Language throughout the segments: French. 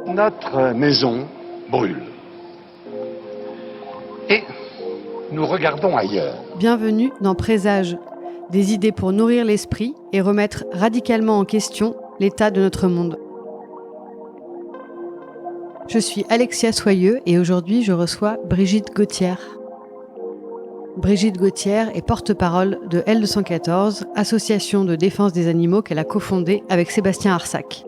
Notre maison brûle. Et nous regardons ailleurs. Bienvenue dans Présage, des idées pour nourrir l'esprit et remettre radicalement en question l'état de notre monde. Je suis Alexia Soyeux et aujourd'hui je reçois Brigitte Gauthier. Brigitte Gauthier est porte-parole de L214, association de défense des animaux qu'elle a cofondée avec Sébastien Arsac.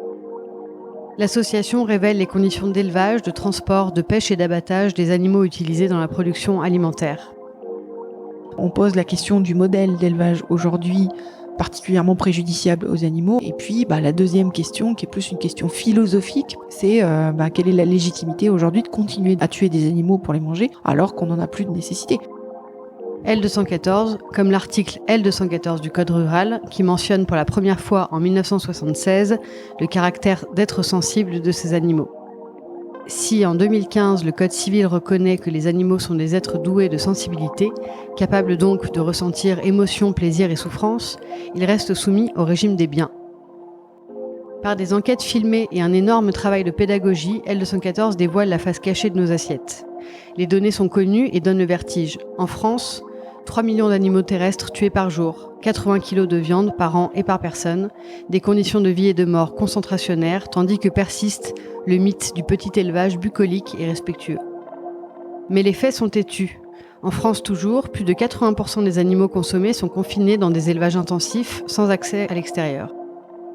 L'association révèle les conditions d'élevage, de transport, de pêche et d'abattage des animaux utilisés dans la production alimentaire. On pose la question du modèle d'élevage aujourd'hui particulièrement préjudiciable aux animaux. Et puis la deuxième question, qui est plus une question philosophique, c'est quelle est la légitimité aujourd'hui de continuer à tuer des animaux pour les manger alors qu'on n'en a plus de nécessité. L214, comme l'article L214 du Code rural, qui mentionne pour la première fois en 1976 le caractère d'être sensible de ces animaux. Si en 2015 le Code civil reconnaît que les animaux sont des êtres doués de sensibilité, capables donc de ressentir émotion, plaisir et souffrance, ils restent soumis au régime des biens. Par des enquêtes filmées et un énorme travail de pédagogie, L214 dévoile la face cachée de nos assiettes. Les données sont connues et donnent le vertige. En France, 3 millions d'animaux terrestres tués par jour, 80 kilos de viande par an et par personne, des conditions de vie et de mort concentrationnaires, tandis que persiste le mythe du petit élevage bucolique et respectueux. Mais les faits sont têtus. En France toujours, plus de 80% des animaux consommés sont confinés dans des élevages intensifs, sans accès à l'extérieur.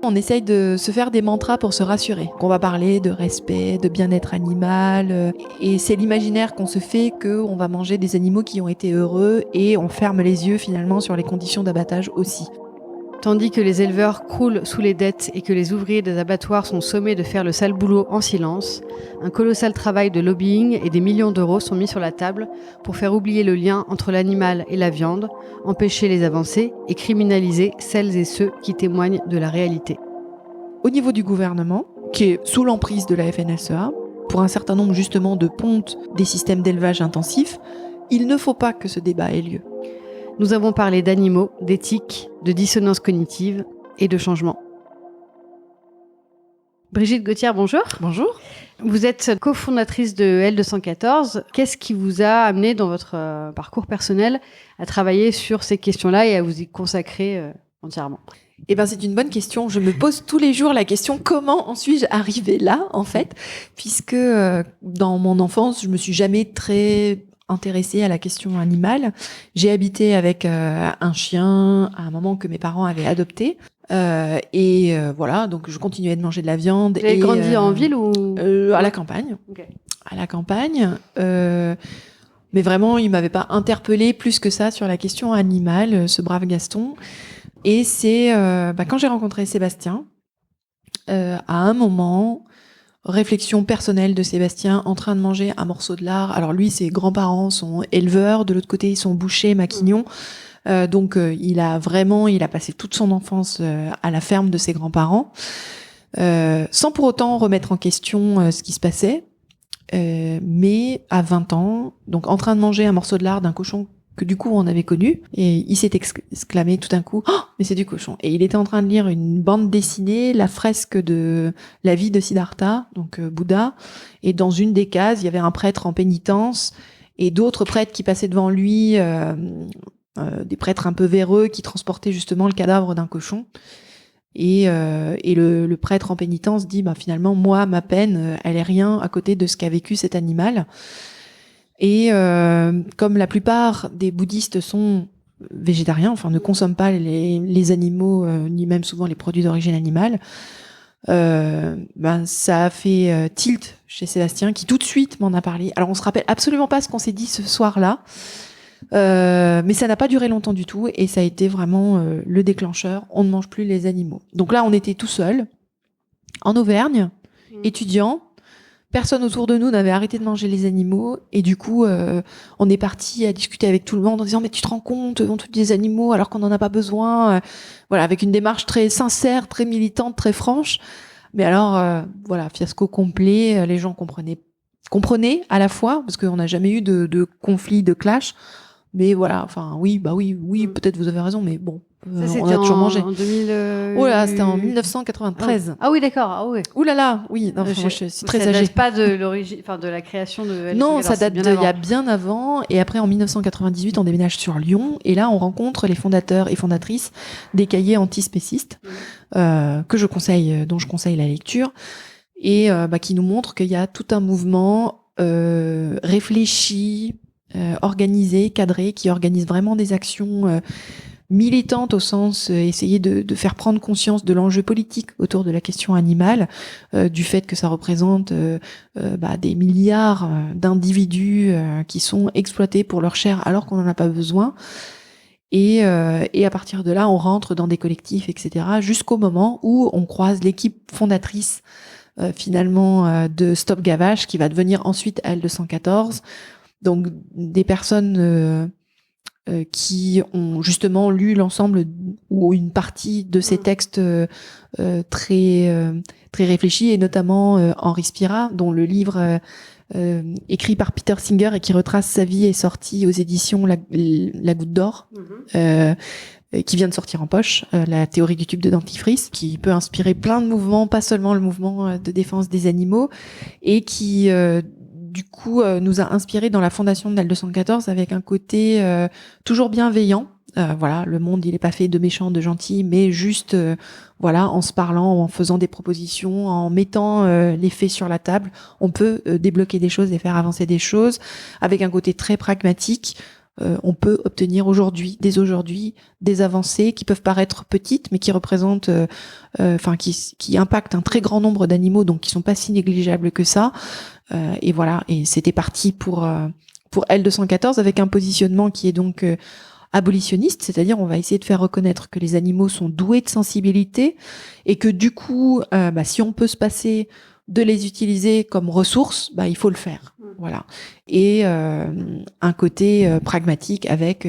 On essaye de se faire des mantras pour se rassurer. On va parler de respect, de bien-être animal. Et c'est l'imaginaire qu'on se fait qu'on va manger des animaux qui ont été heureux et on ferme les yeux finalement sur les conditions d'abattage aussi. Tandis que les éleveurs croulent sous les dettes et que les ouvriers des abattoirs sont sommés de faire le sale boulot en silence, un colossal travail de lobbying et des millions d'euros sont mis sur la table pour faire oublier le lien entre l'animal et la viande, empêcher les avancées et criminaliser celles et ceux qui témoignent de la réalité. Au niveau du gouvernement, qui est sous l'emprise de la FNSEA, pour un certain nombre justement de pontes des systèmes d'élevage intensifs, il ne faut pas que ce débat ait lieu. Nous avons parlé d'animaux, d'éthique, de dissonance cognitive et de changement. Brigitte Gauthier, bonjour. Bonjour. Vous êtes cofondatrice de L214. Qu'est-ce qui vous a amené dans votre parcours personnel à travailler sur ces questions-là et à vous y consacrer entièrement ? C'est une bonne question. Je me pose tous les jours la question comment en suis-je arrivée là, en fait, puisque dans mon enfance, je me suis jamais très intéressée à la question animale. J'ai habité avec un chien à un moment que mes parents avaient adopté. Voilà, donc je continuais de manger de la viande. Vous avez grandi en ville ou à la campagne. Okay. À la campagne. Mais vraiment, il m'avait pas interpellée plus que ça sur la question animale, ce brave Gaston. Et c'est quand j'ai rencontré Sébastien, à un moment, réflexion personnelle de Sébastien, en train de manger un morceau de lard. Alors lui, ses grands-parents sont éleveurs, de l'autre côté, ils sont bouchers, maquignons. Donc il a passé toute son enfance à la ferme de ses grands-parents, sans pour autant remettre en question ce qui se passait. Mais à 20 ans, donc en train de manger un morceau de lard d'un cochon que du coup on avait connu, et il s'est exclamé tout d'un coup « Oh, mais c'est du cochon !» Et il était en train de lire une bande dessinée, la fresque de la vie de Siddhartha, donc Bouddha, et dans une des cases, il y avait un prêtre en pénitence, et d'autres prêtres qui passaient devant lui, des prêtres un peu véreux qui transportaient justement le cadavre d'un cochon. Et le prêtre en pénitence dit finalement moi ma peine elle est rien à côté de ce qu'a vécu cet animal. Et comme la plupart des bouddhistes sont végétariens, enfin ne consomment pas les animaux ni même souvent les produits d'origine animale, ça a fait tilt chez Sébastien qui tout de suite m'en a parlé. Alors on se rappelle absolument pas ce qu'on s'est dit ce soir-là. Mais ça n'a pas duré longtemps du tout et ça a été vraiment le déclencheur. On ne mange plus les animaux. Donc là, on était tout seul en Auvergne, étudiants. Personne autour de nous n'avait arrêté de manger les animaux et du coup, on est parti à discuter avec tout le monde en disant mais tu te rends compte, on tue des animaux alors qu'on n'en a pas besoin. Voilà, avec une démarche très sincère, très militante, très franche. Mais alors, voilà, fiasco complet. Les gens comprenaient comprenait à la fois, parce qu'on n'a jamais eu de conflit, de clash. Mais voilà, enfin, oui, peut-être vous avez raison, mais bon, Ça, on a toujours mangé. En 2000. Oh là, c'était en 1993. Ah oui, d'accord. Ah ouais. Ouh là là, oui, non, moi je suis très ça âgée. date pas de l'origine, enfin de la création de L214. Non, ça date bien il y a avant. bien avant. Et après, en 1998, on déménage sur Lyon. Et là, on rencontre les fondateurs et fondatrices des cahiers antispécistes, que je conseille, dont je conseille la lecture. Et qui nous montrent qu'il y a tout un mouvement réfléchi, organisé, cadré, qui organise vraiment des actions militantes au sens essayer de faire prendre conscience de l'enjeu politique autour de la question animale, du fait que ça représente des milliards d'individus qui sont exploités pour leur chair alors qu'on n'en a pas besoin. Et à partir de là, on rentre dans des collectifs, etc., jusqu'au moment où on croise l'équipe fondatrice de Stop Gavage, qui va devenir ensuite L214. Donc des personnes qui ont justement lu l'ensemble ou une partie de ces textes très réfléchis, et notamment Henri Spira, dont le livre écrit par Peter Singer et qui retrace sa vie est sorti aux éditions La Goutte d'Or. Qui vient de sortir en poche, la théorie du tube de dentifrice, qui peut inspirer plein de mouvements, pas seulement le mouvement de défense des animaux, et qui du coup nous a inspiré dans la fondation de L214 avec un côté toujours bienveillant. Voilà, le monde il est pas fait de méchants, de gentils, mais juste en se parlant, en faisant des propositions, en mettant les faits sur la table, on peut débloquer des choses et faire avancer des choses avec un côté très pragmatique. On peut obtenir aujourd'hui des avancées qui peuvent paraître petites, mais qui représentent, qui impactent un très grand nombre d'animaux, donc qui sont pas si négligeables que ça. Et voilà, et c'était parti pour L214 avec un positionnement qui est donc abolitionniste, c'est-à-dire on va essayer de faire reconnaître que les animaux sont doués de sensibilité et que du coup, si on peut se passer de les utiliser comme ressources, il faut le faire. Voilà. Et un côté pragmatique avec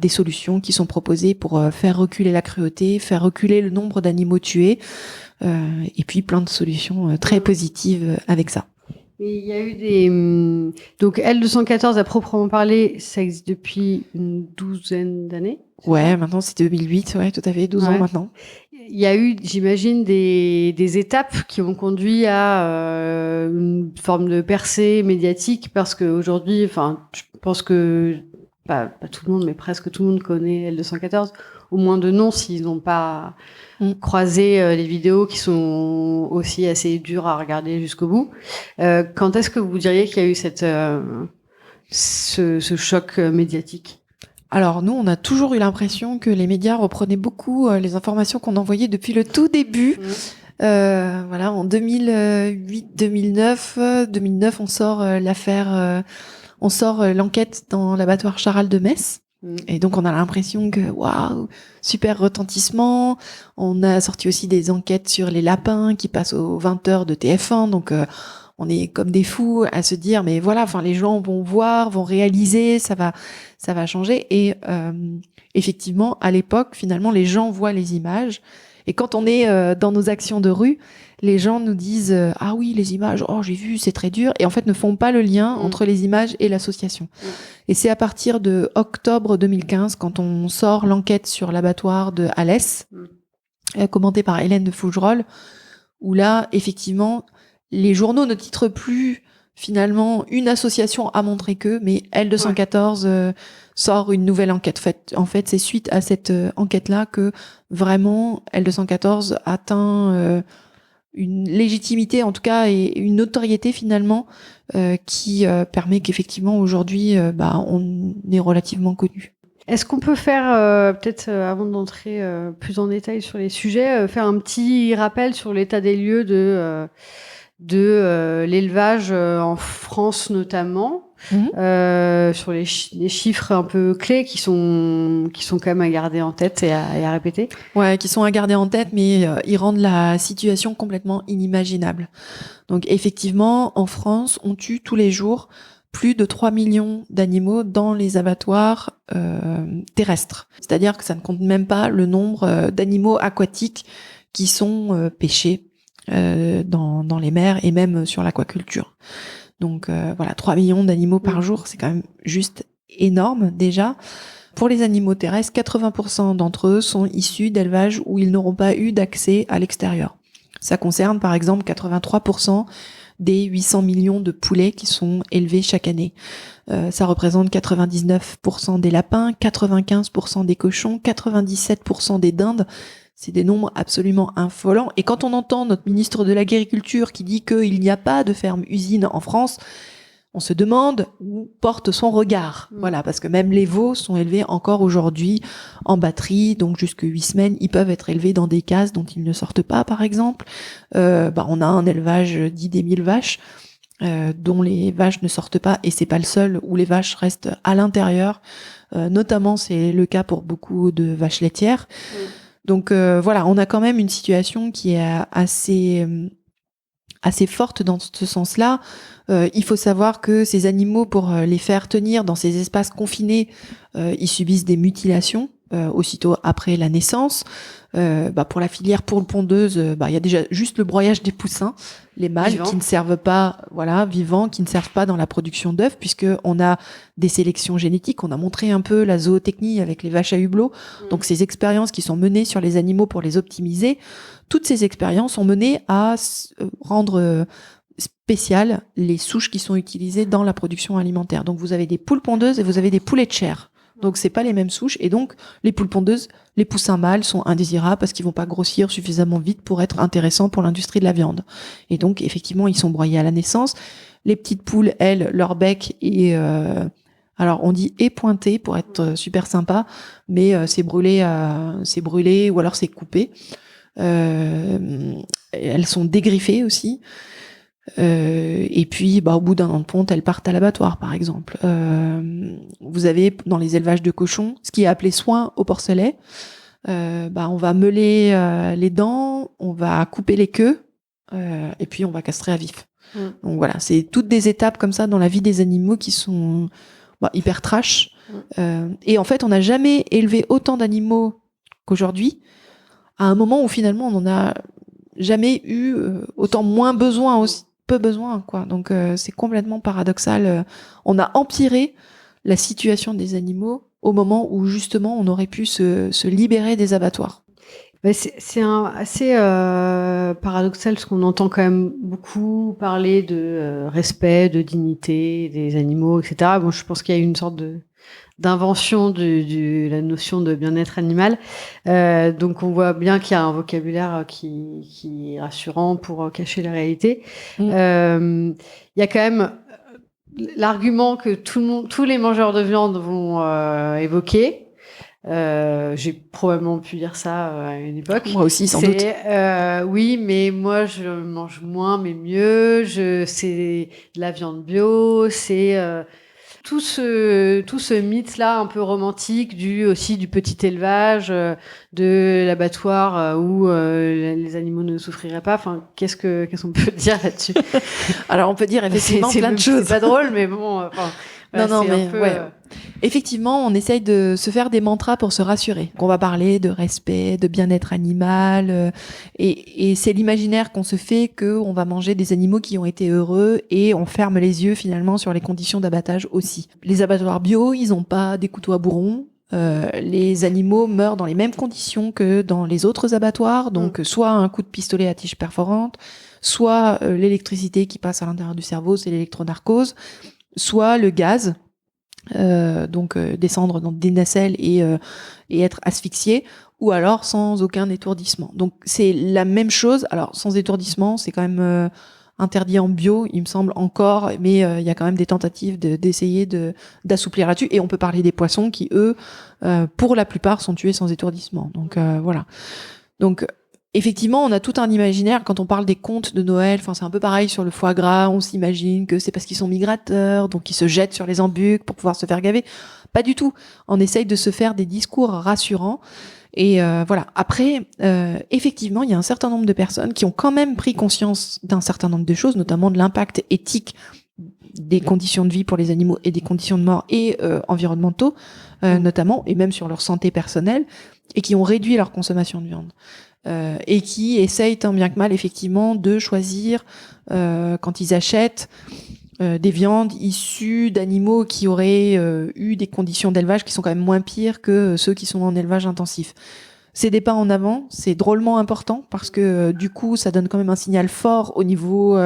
des solutions qui sont proposées pour faire reculer la cruauté, faire reculer le nombre d'animaux tués, et puis plein de solutions très positives avec ça. Mais il y a eu donc L214 à proprement parler, ça existe depuis une douzaine d'années. Ouais, maintenant c'est 2008, ouais, tout à fait, 12 ans maintenant. Il y a eu, j'imagine, des étapes qui ont conduit à une forme de percée médiatique, parce qu'aujourd'hui, je pense que pas tout le monde, mais presque tout le monde connaît L214, au moins de nom, s'ils n'ont pas croisé les vidéos qui sont aussi assez dures à regarder jusqu'au bout. Quand est-ce que vous diriez qu'il y a eu ce choc médiatique ? Alors nous, on a toujours eu l'impression que les médias reprenaient beaucoup les informations qu'on envoyait depuis le tout début. En 2008-2009, on sort l'enquête dans l'abattoir Charal de Metz. Et donc on a l'impression que waouh, super retentissement. On a sorti aussi des enquêtes sur les lapins qui passent aux 20h de TF1. Donc on est comme des fous à se dire mais voilà, les gens vont voir, vont réaliser, ça va changer. Et effectivement, à l'époque, finalement, les gens voient les images. Et quand on est dans nos actions de rue, les gens nous disent ah oui, les images, oh j'ai vu, c'est très dur, et en fait ne font pas le lien entre les images et l'association. Et c'est à partir de octobre 2015, quand on sort l'enquête sur l'abattoir de Alès, commentée par Hélène de Fougerolles, où là, effectivement, les journaux ne titrent plus finalement une association a montré que, mais L214 sort une nouvelle enquête. En fait, c'est suite à cette enquête-là que vraiment L214 atteint une légitimité, en tout cas, et une notoriété finalement qui permet qu'effectivement aujourd'hui, on est relativement connu. Est-ce qu'on peut faire, peut-être avant d'entrer plus en détail sur les sujets, faire un petit rappel sur l'état des lieux de l'élevage en France notamment, sur les chiffres un peu clés qui sont quand même à garder en tête et à répéter. Ouais, qui sont à garder en tête, mais ils rendent la situation complètement inimaginable. Donc effectivement, en France, on tue tous les jours plus de 3 millions d'animaux dans les abattoirs terrestres. C'est-à-dire que ça ne compte même pas le nombre d'animaux aquatiques qui sont pêchés dans les mers et même sur l'aquaculture. Donc voilà, 3 millions d'animaux par jour, c'est quand même juste énorme déjà. Pour les animaux terrestres, 80% d'entre eux sont issus d'élevages où ils n'auront pas eu d'accès à l'extérieur. Ça concerne par exemple 83% des 800 millions de poulets qui sont élevés chaque année. Ça représente 99% des lapins, 95% des cochons, 97% des dindes. C'est des nombres absolument affolants. Et quand on entend notre ministre de l'Agriculture qui dit qu'il n'y a pas de ferme-usine en France, on se demande où porte son regard. Voilà, parce que même les veaux sont élevés encore aujourd'hui en batterie, donc jusque 8 semaines, ils peuvent être élevés dans des cases dont ils ne sortent pas, par exemple. On a un élevage dit des 1000 vaches, dont les vaches ne sortent pas, et c'est pas le seul, où les vaches restent à l'intérieur. Notamment, c'est le cas pour beaucoup de vaches laitières. Donc voilà, on a quand même une situation qui est assez forte dans ce sens-là. Il faut savoir que ces animaux, pour les faire tenir dans ces espaces confinés, ils subissent des mutilations aussitôt après la naissance. Pour la filière pour le pondeuse, il y a déjà juste le broyage des poussins, les mâles Vivant. qui ne servent pas, vivants, qui ne servent pas dans la production d'œufs, puisque on a des sélections génétiques. On a montré un peu la zootechnie avec les vaches à hublot. Donc ces expériences qui sont menées sur les animaux pour les optimiser, toutes ces expériences sont menées à rendre spéciales les souches qui sont utilisées dans la production alimentaire. Donc vous avez des poules pondeuses et vous avez des poulets de chair. Donc c'est pas les mêmes souches, et donc les poules pondeuses, les poussins mâles sont indésirables parce qu'ils vont pas grossir suffisamment vite pour être intéressants pour l'industrie de la viande. Et donc effectivement, ils sont broyés à la naissance. Les petites poules, elles, leur bec est alors on dit épointé pour être super sympa, mais c'est brûlé ou alors c'est coupé. Elles sont dégriffées aussi. Et puis, au bout d'un an de ponte, elles partent à l'abattoir, par exemple. Vous avez dans les élevages de cochons ce qui est appelé soin au porcelet. On va meuler les dents, on va couper les queues, et puis on va castrer à vif. Donc voilà, c'est toutes des étapes comme ça dans la vie des animaux qui sont hyper trash. Et en fait, on n'a jamais élevé autant d'animaux qu'aujourd'hui, à un moment où finalement on n'en a jamais eu autant moins besoin aussi. Peu besoin, quoi. Donc c'est complètement paradoxal. On a empiré la situation des animaux au moment où justement on aurait pu se libérer des abattoirs. C'est assez paradoxal, parce qu'on entend quand même beaucoup parler de respect, de dignité des animaux, etc. Bon, je pense qu'il y a une sorte d'invention de la notion de bien-être animal. Donc on voit bien qu'il y a un vocabulaire qui est rassurant pour cacher la réalité. Il y a quand même l'argument que tous les mangeurs de viande vont évoquer. J'ai probablement pu dire ça à une époque. Moi aussi, sans doute. Oui, mais moi je mange moins mais mieux. C'est de la viande bio, c'est tout ce mythe-là un peu romantique du petit élevage, de l'abattoir où les animaux ne souffriraient pas. Enfin, qu'est-ce qu'on peut dire là-dessus? Alors, on peut dire effectivement plein de choses. C'est pas drôle, mais bon. Effectivement, on essaye de se faire des mantras pour se rassurer. On va parler de respect, de bien-être animal, et c'est l'imaginaire qu'on se fait qu'on va manger des animaux qui ont été heureux, et on ferme les yeux finalement sur les conditions d'abattage aussi. Les abattoirs bio, ils ont pas des couteaux à bourron. Les animaux meurent dans les mêmes conditions que dans les autres abattoirs, donc soit un coup de pistolet à tige perforante, soit l'électricité qui passe à l'intérieur du cerveau, c'est l'électronarcose, soit le gaz, descendre dans des nacelles et être asphyxié, ou alors sans aucun étourdissement. Donc c'est la même chose. Alors sans étourdissement, c'est quand même interdit en bio, il me semble encore, mais il y a quand même des tentatives d'essayer d'assouplir là-dessus. Et on peut parler des poissons qui, eux, pour la plupart, sont tués sans étourdissement. Donc voilà. Donc effectivement, on a tout un imaginaire quand on parle des contes de Noël. Enfin, c'est un peu pareil sur le foie gras. On s'imagine que c'est parce qu'ils sont migrateurs, donc ils se jettent sur les embucs pour pouvoir se faire gaver. Pas du tout. On essaye de se faire des discours rassurants. Et voilà. Après, effectivement, il y a un certain nombre de personnes qui ont quand même pris conscience d'un certain nombre de choses, notamment de l'impact éthique des conditions de vie pour les animaux et des conditions de mort et environnementaux, notamment, et même sur leur santé personnelle, et qui ont réduit leur consommation de viande. Et qui essayent tant bien que mal effectivement de choisir quand ils achètent des viandes issues d'animaux qui auraient eu des conditions d'élevage qui sont quand même moins pires que ceux qui sont en élevage intensif. C'est des pas en avant, c'est drôlement important parce que du coup, ça donne quand même un signal fort au niveau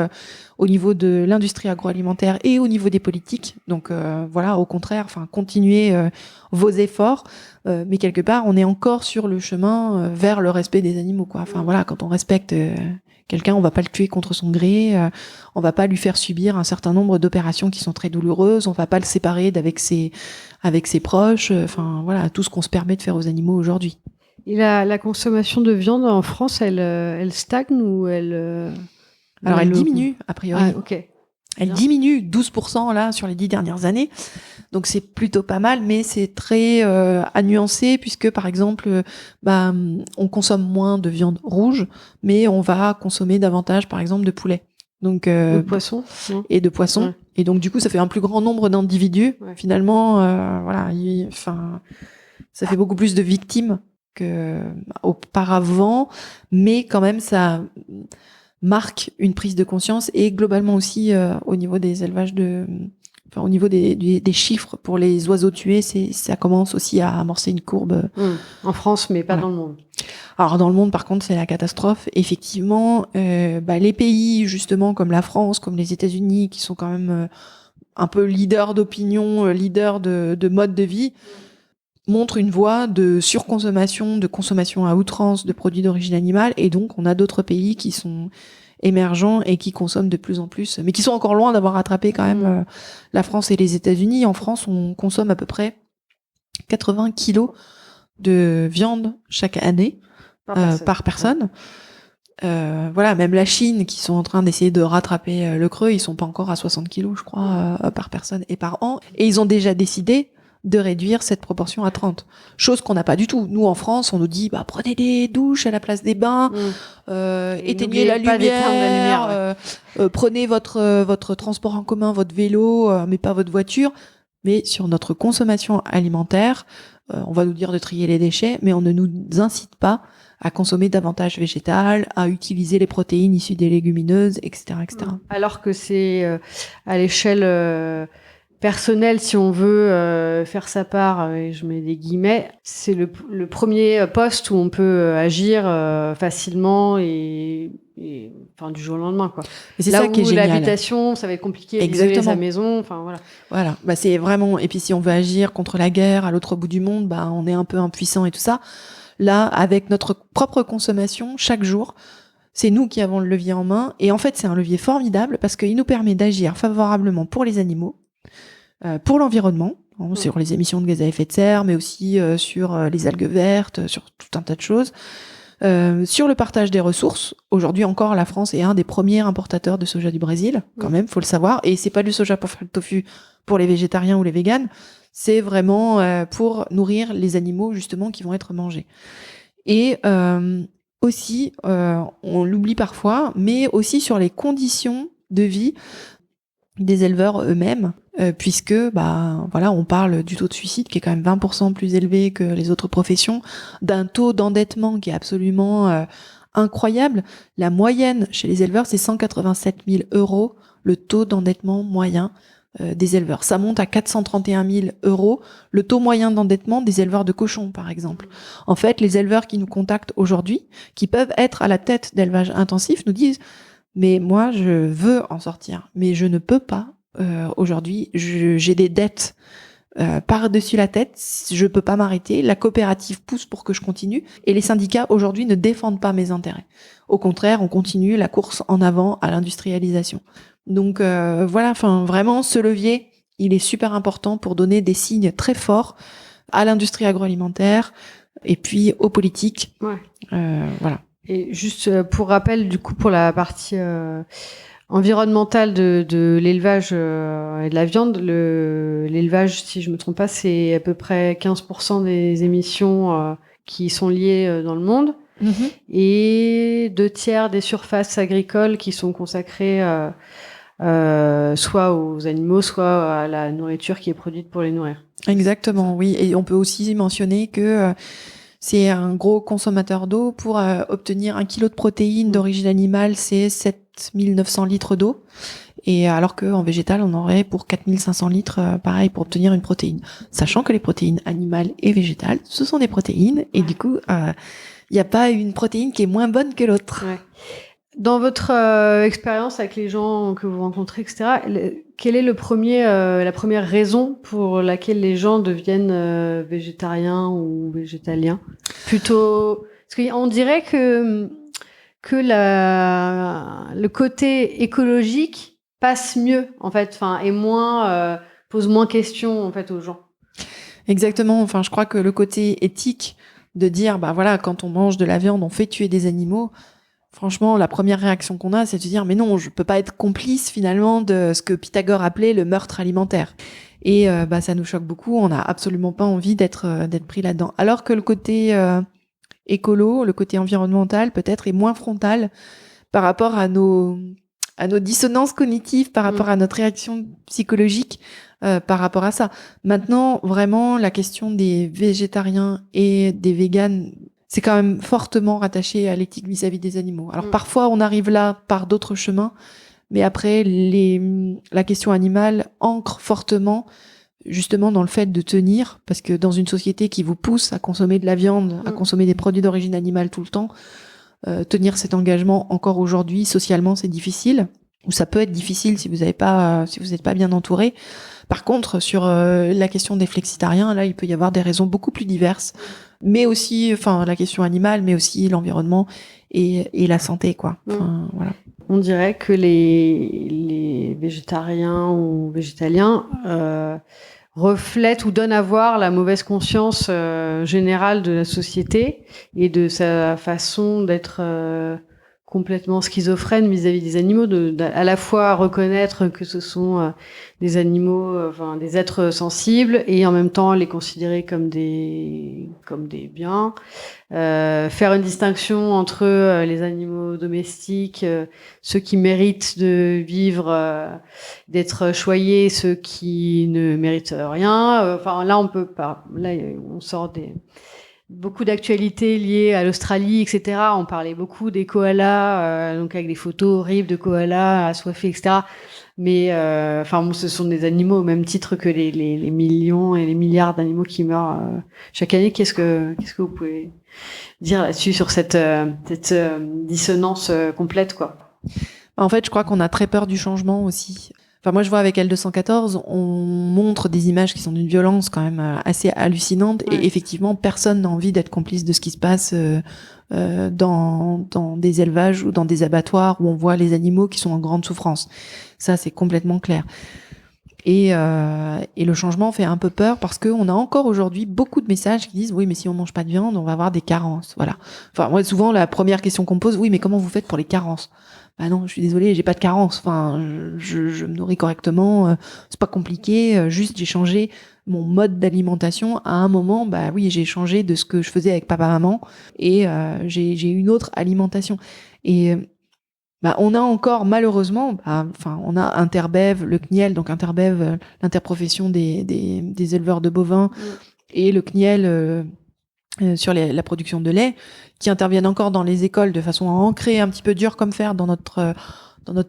de l'industrie agroalimentaire et au niveau des politiques. Donc voilà, au contraire, enfin continuez vos efforts, mais quelque part, on est encore sur le chemin vers le respect des animaux, quoi. Enfin voilà, quand on respecte quelqu'un, on va pas le tuer contre son gré, on va pas lui faire subir un certain nombre d'opérations qui sont très douloureuses, on va pas le séparer d'avec ses proches. Enfin voilà, tout ce qu'on se permet de faire aux animaux aujourd'hui. Et la consommation de viande en France, elle stagne ou elle Alors elle diminue, a priori. Ah, ok. Elle diminue 12% là sur les 10 dernières années. Donc c'est plutôt pas mal, mais c'est très à nuancer puisque par exemple, on consomme moins de viande rouge, mais on va consommer davantage par exemple de poulet. Donc de poisson et de poisson. Ouais. Et donc du coup, ça fait un plus grand nombre d'individus. Ouais. Finalement, voilà, ça fait beaucoup plus de victimes qu'auparavant, mais quand même ça marque une prise de conscience et globalement aussi au niveau des élevages au niveau des chiffres pour les oiseaux tués, ça commence aussi à amorcer une courbe. En France, mais pas dans le monde. Alors dans le monde, par contre, c'est la catastrophe. Effectivement, les pays justement comme la France, comme les États-Unis, qui sont quand même un peu leaders d'opinion, leaders de mode de vie, montre une voie de surconsommation, de consommation à outrance de produits d'origine animale, et donc on a d'autres pays qui sont émergents et qui consomment de plus en plus, mais qui sont encore loin d'avoir rattrapé quand même la France et les États-Unis. En France, on consomme à peu près 80 kilos de viande chaque année par personne. Voilà, même la Chine, qui sont en train d'essayer de rattraper le creux, ils sont pas encore à 60 kilos, je crois, par personne et par an, et ils ont déjà décidé de réduire cette proportion à 30. Chose qu'on n'a pas du tout. Nous, en France, on nous dit, prenez des douches à la place des bains, éteignez la lumière, prenez votre transport en commun, votre vélo, mais pas votre voiture. Mais sur notre consommation alimentaire, on va nous dire de trier les déchets, mais on ne nous incite pas à consommer davantage végétal, à utiliser les protéines issues des légumineuses, etc., etc. Alors que c'est à l'échelle personnel, si on veut faire sa part, et je mets des guillemets, c'est le premier poste où on peut agir facilement et enfin du jour au lendemain, quoi. Et c'est là ça qui est génial. L'habitation, ça va être compliqué d'isoler sa maison, enfin voilà. Voilà, c'est vraiment, et puis si on veut agir contre la guerre à l'autre bout du monde, on est un peu impuissant et tout ça. Là, avec notre propre consommation chaque jour, c'est nous qui avons le levier en main, et en fait c'est un levier formidable parce qu'il nous permet d'agir favorablement pour les animaux, pour l'environnement, sur les émissions de gaz à effet de serre, mais aussi sur les algues vertes, sur tout un tas de choses, sur le partage des ressources. Aujourd'hui encore, la France est un des premiers importateurs de soja du Brésil, quand même, faut le savoir, et c'est pas du soja pour faire le tofu pour les végétariens ou les véganes, c'est vraiment pour nourrir les animaux justement qui vont être mangés. Et aussi, on l'oublie parfois, mais aussi sur les conditions de vie des éleveurs eux-mêmes, puisque on parle du taux de suicide qui est quand même 20% plus élevé que les autres professions, d'un taux d'endettement qui est absolument incroyable. La moyenne chez les éleveurs, c'est 187 000 €, le taux d'endettement moyen des éleveurs. Ça monte à 431 000 €, le taux moyen d'endettement des éleveurs de cochons, par exemple. En fait, les éleveurs qui nous contactent aujourd'hui, qui peuvent être à la tête d'élevage intensif, nous disent « Mais moi, je veux en sortir, mais je ne peux pas. Aujourd'hui, j'ai des dettes par-dessus la tête, je peux pas m'arrêter. La coopérative pousse pour que je continue, et les syndicats aujourd'hui ne défendent pas mes intérêts. Au contraire, on continue la course en avant à l'industrialisation. » Donc vraiment, ce levier, il est super important pour donner des signes très forts à l'industrie agroalimentaire et puis aux politiques. Ouais. Voilà. Et juste pour rappel, du coup, pour la partie environnementale de l'élevage et de la viande, l'élevage, si je me trompe pas, c'est à peu près 15% des émissions qui sont liées dans le monde. Et 2/3 des surfaces agricoles qui sont consacrées soit aux animaux, soit à la nourriture qui est produite pour les nourrir. Exactement, oui. Et on peut aussi mentionner que c'est un gros consommateur d'eau. Pour obtenir 1 kilo de protéines d'origine animale, c'est 7 900 litres d'eau. Et alors qu'en végétal, on aurait pour 4500 litres, pareil, pour obtenir une protéine. Sachant que les protéines animales et végétales, ce sont des protéines, et du coup, il n'y a pas une protéine qui est moins bonne que l'autre. Ouais. Dans votre expérience avec les gens que vous rencontrez, etc., quelle est la première raison pour laquelle les gens deviennent végétariens ou végétaliens? Plutôt, parce qu'on dirait que le côté écologique passe mieux, en fait, et pose moins questions, en fait, aux gens. Exactement. Enfin, je crois que le côté éthique de dire, bah voilà, quand on mange de la viande, on fait tuer des animaux. Franchement, la première réaction qu'on a, c'est de se dire, mais non, je peux pas être complice finalement de ce que Pythagore appelait le meurtre alimentaire. Et ça nous choque beaucoup. On n'a absolument pas envie d'être pris là-dedans. Alors que le côté écolo, le côté environnemental, peut-être est moins frontal par rapport à nos dissonances cognitives, par rapport à notre réaction psychologique, par rapport à ça. Maintenant, vraiment, la question des végétariens et des véganes, c'est quand même fortement rattaché à l'éthique vis-à-vis des animaux. Alors parfois, on arrive là par d'autres chemins, mais après, la question animale ancre fortement justement dans le fait de tenir, parce que dans une société qui vous pousse à consommer de la viande, à consommer des produits d'origine animale tout le temps, tenir cet engagement encore aujourd'hui, socialement, c'est difficile, ou ça peut être difficile si vous n'êtes pas bien entouré. Par contre, sur la question des flexitariens, là, il peut y avoir des raisons beaucoup plus diverses, mais aussi, la question animale, mais aussi l'environnement et la santé, quoi. Voilà. On dirait que les végétariens ou végétaliens reflètent ou donnent à voir la mauvaise conscience générale de la société et de sa façon d'être complètement schizophrène vis-à-vis des animaux, à la fois reconnaître que ce sont des animaux, des êtres sensibles, et en même temps les considérer comme des biens, faire une distinction entre les animaux domestiques, ceux qui méritent de vivre, d'être choyés, ceux qui ne méritent rien. Là on peut pas, là on sort beaucoup d'actualités liées à l'Australie, etc. On parlait beaucoup des koalas, donc avec des photos horribles de koalas assoiffés, etc. Mais ce sont des animaux au même titre que les millions et les milliards d'animaux qui meurent chaque année. Qu'est-ce que vous pouvez dire là-dessus, sur cette dissonance complète, quoi? En fait, je crois qu'on a très peur du changement aussi. Moi, je vois avec L214, on montre des images qui sont d'une violence quand même assez hallucinante. Ouais. Et effectivement, personne n'a envie d'être complice de ce qui se passe dans des élevages ou dans des abattoirs où on voit les animaux qui sont en grande souffrance. Ça, c'est complètement clair. Et le changement fait un peu peur parce qu'on a encore aujourd'hui beaucoup de messages qui disent oui, mais si on mange pas de viande, on va avoir des carences. Voilà. Moi, souvent, la première question qu'on me pose, oui, mais comment vous faites pour les carences? Bah non, je suis désolée, j'ai pas de carence. Je me nourris correctement, c'est pas compliqué. Juste, j'ai changé mon mode d'alimentation à un moment. Bah oui, j'ai changé de ce que je faisais avec papa-maman et j'ai une autre alimentation. Et on a encore malheureusement, on a Interbev, le CNIEL, donc Interbev, l'interprofession des éleveurs de bovins, et le CNIEL sur la production de lait, qui interviennent encore dans les écoles de façon à ancrer un petit peu dur comme fer dans notre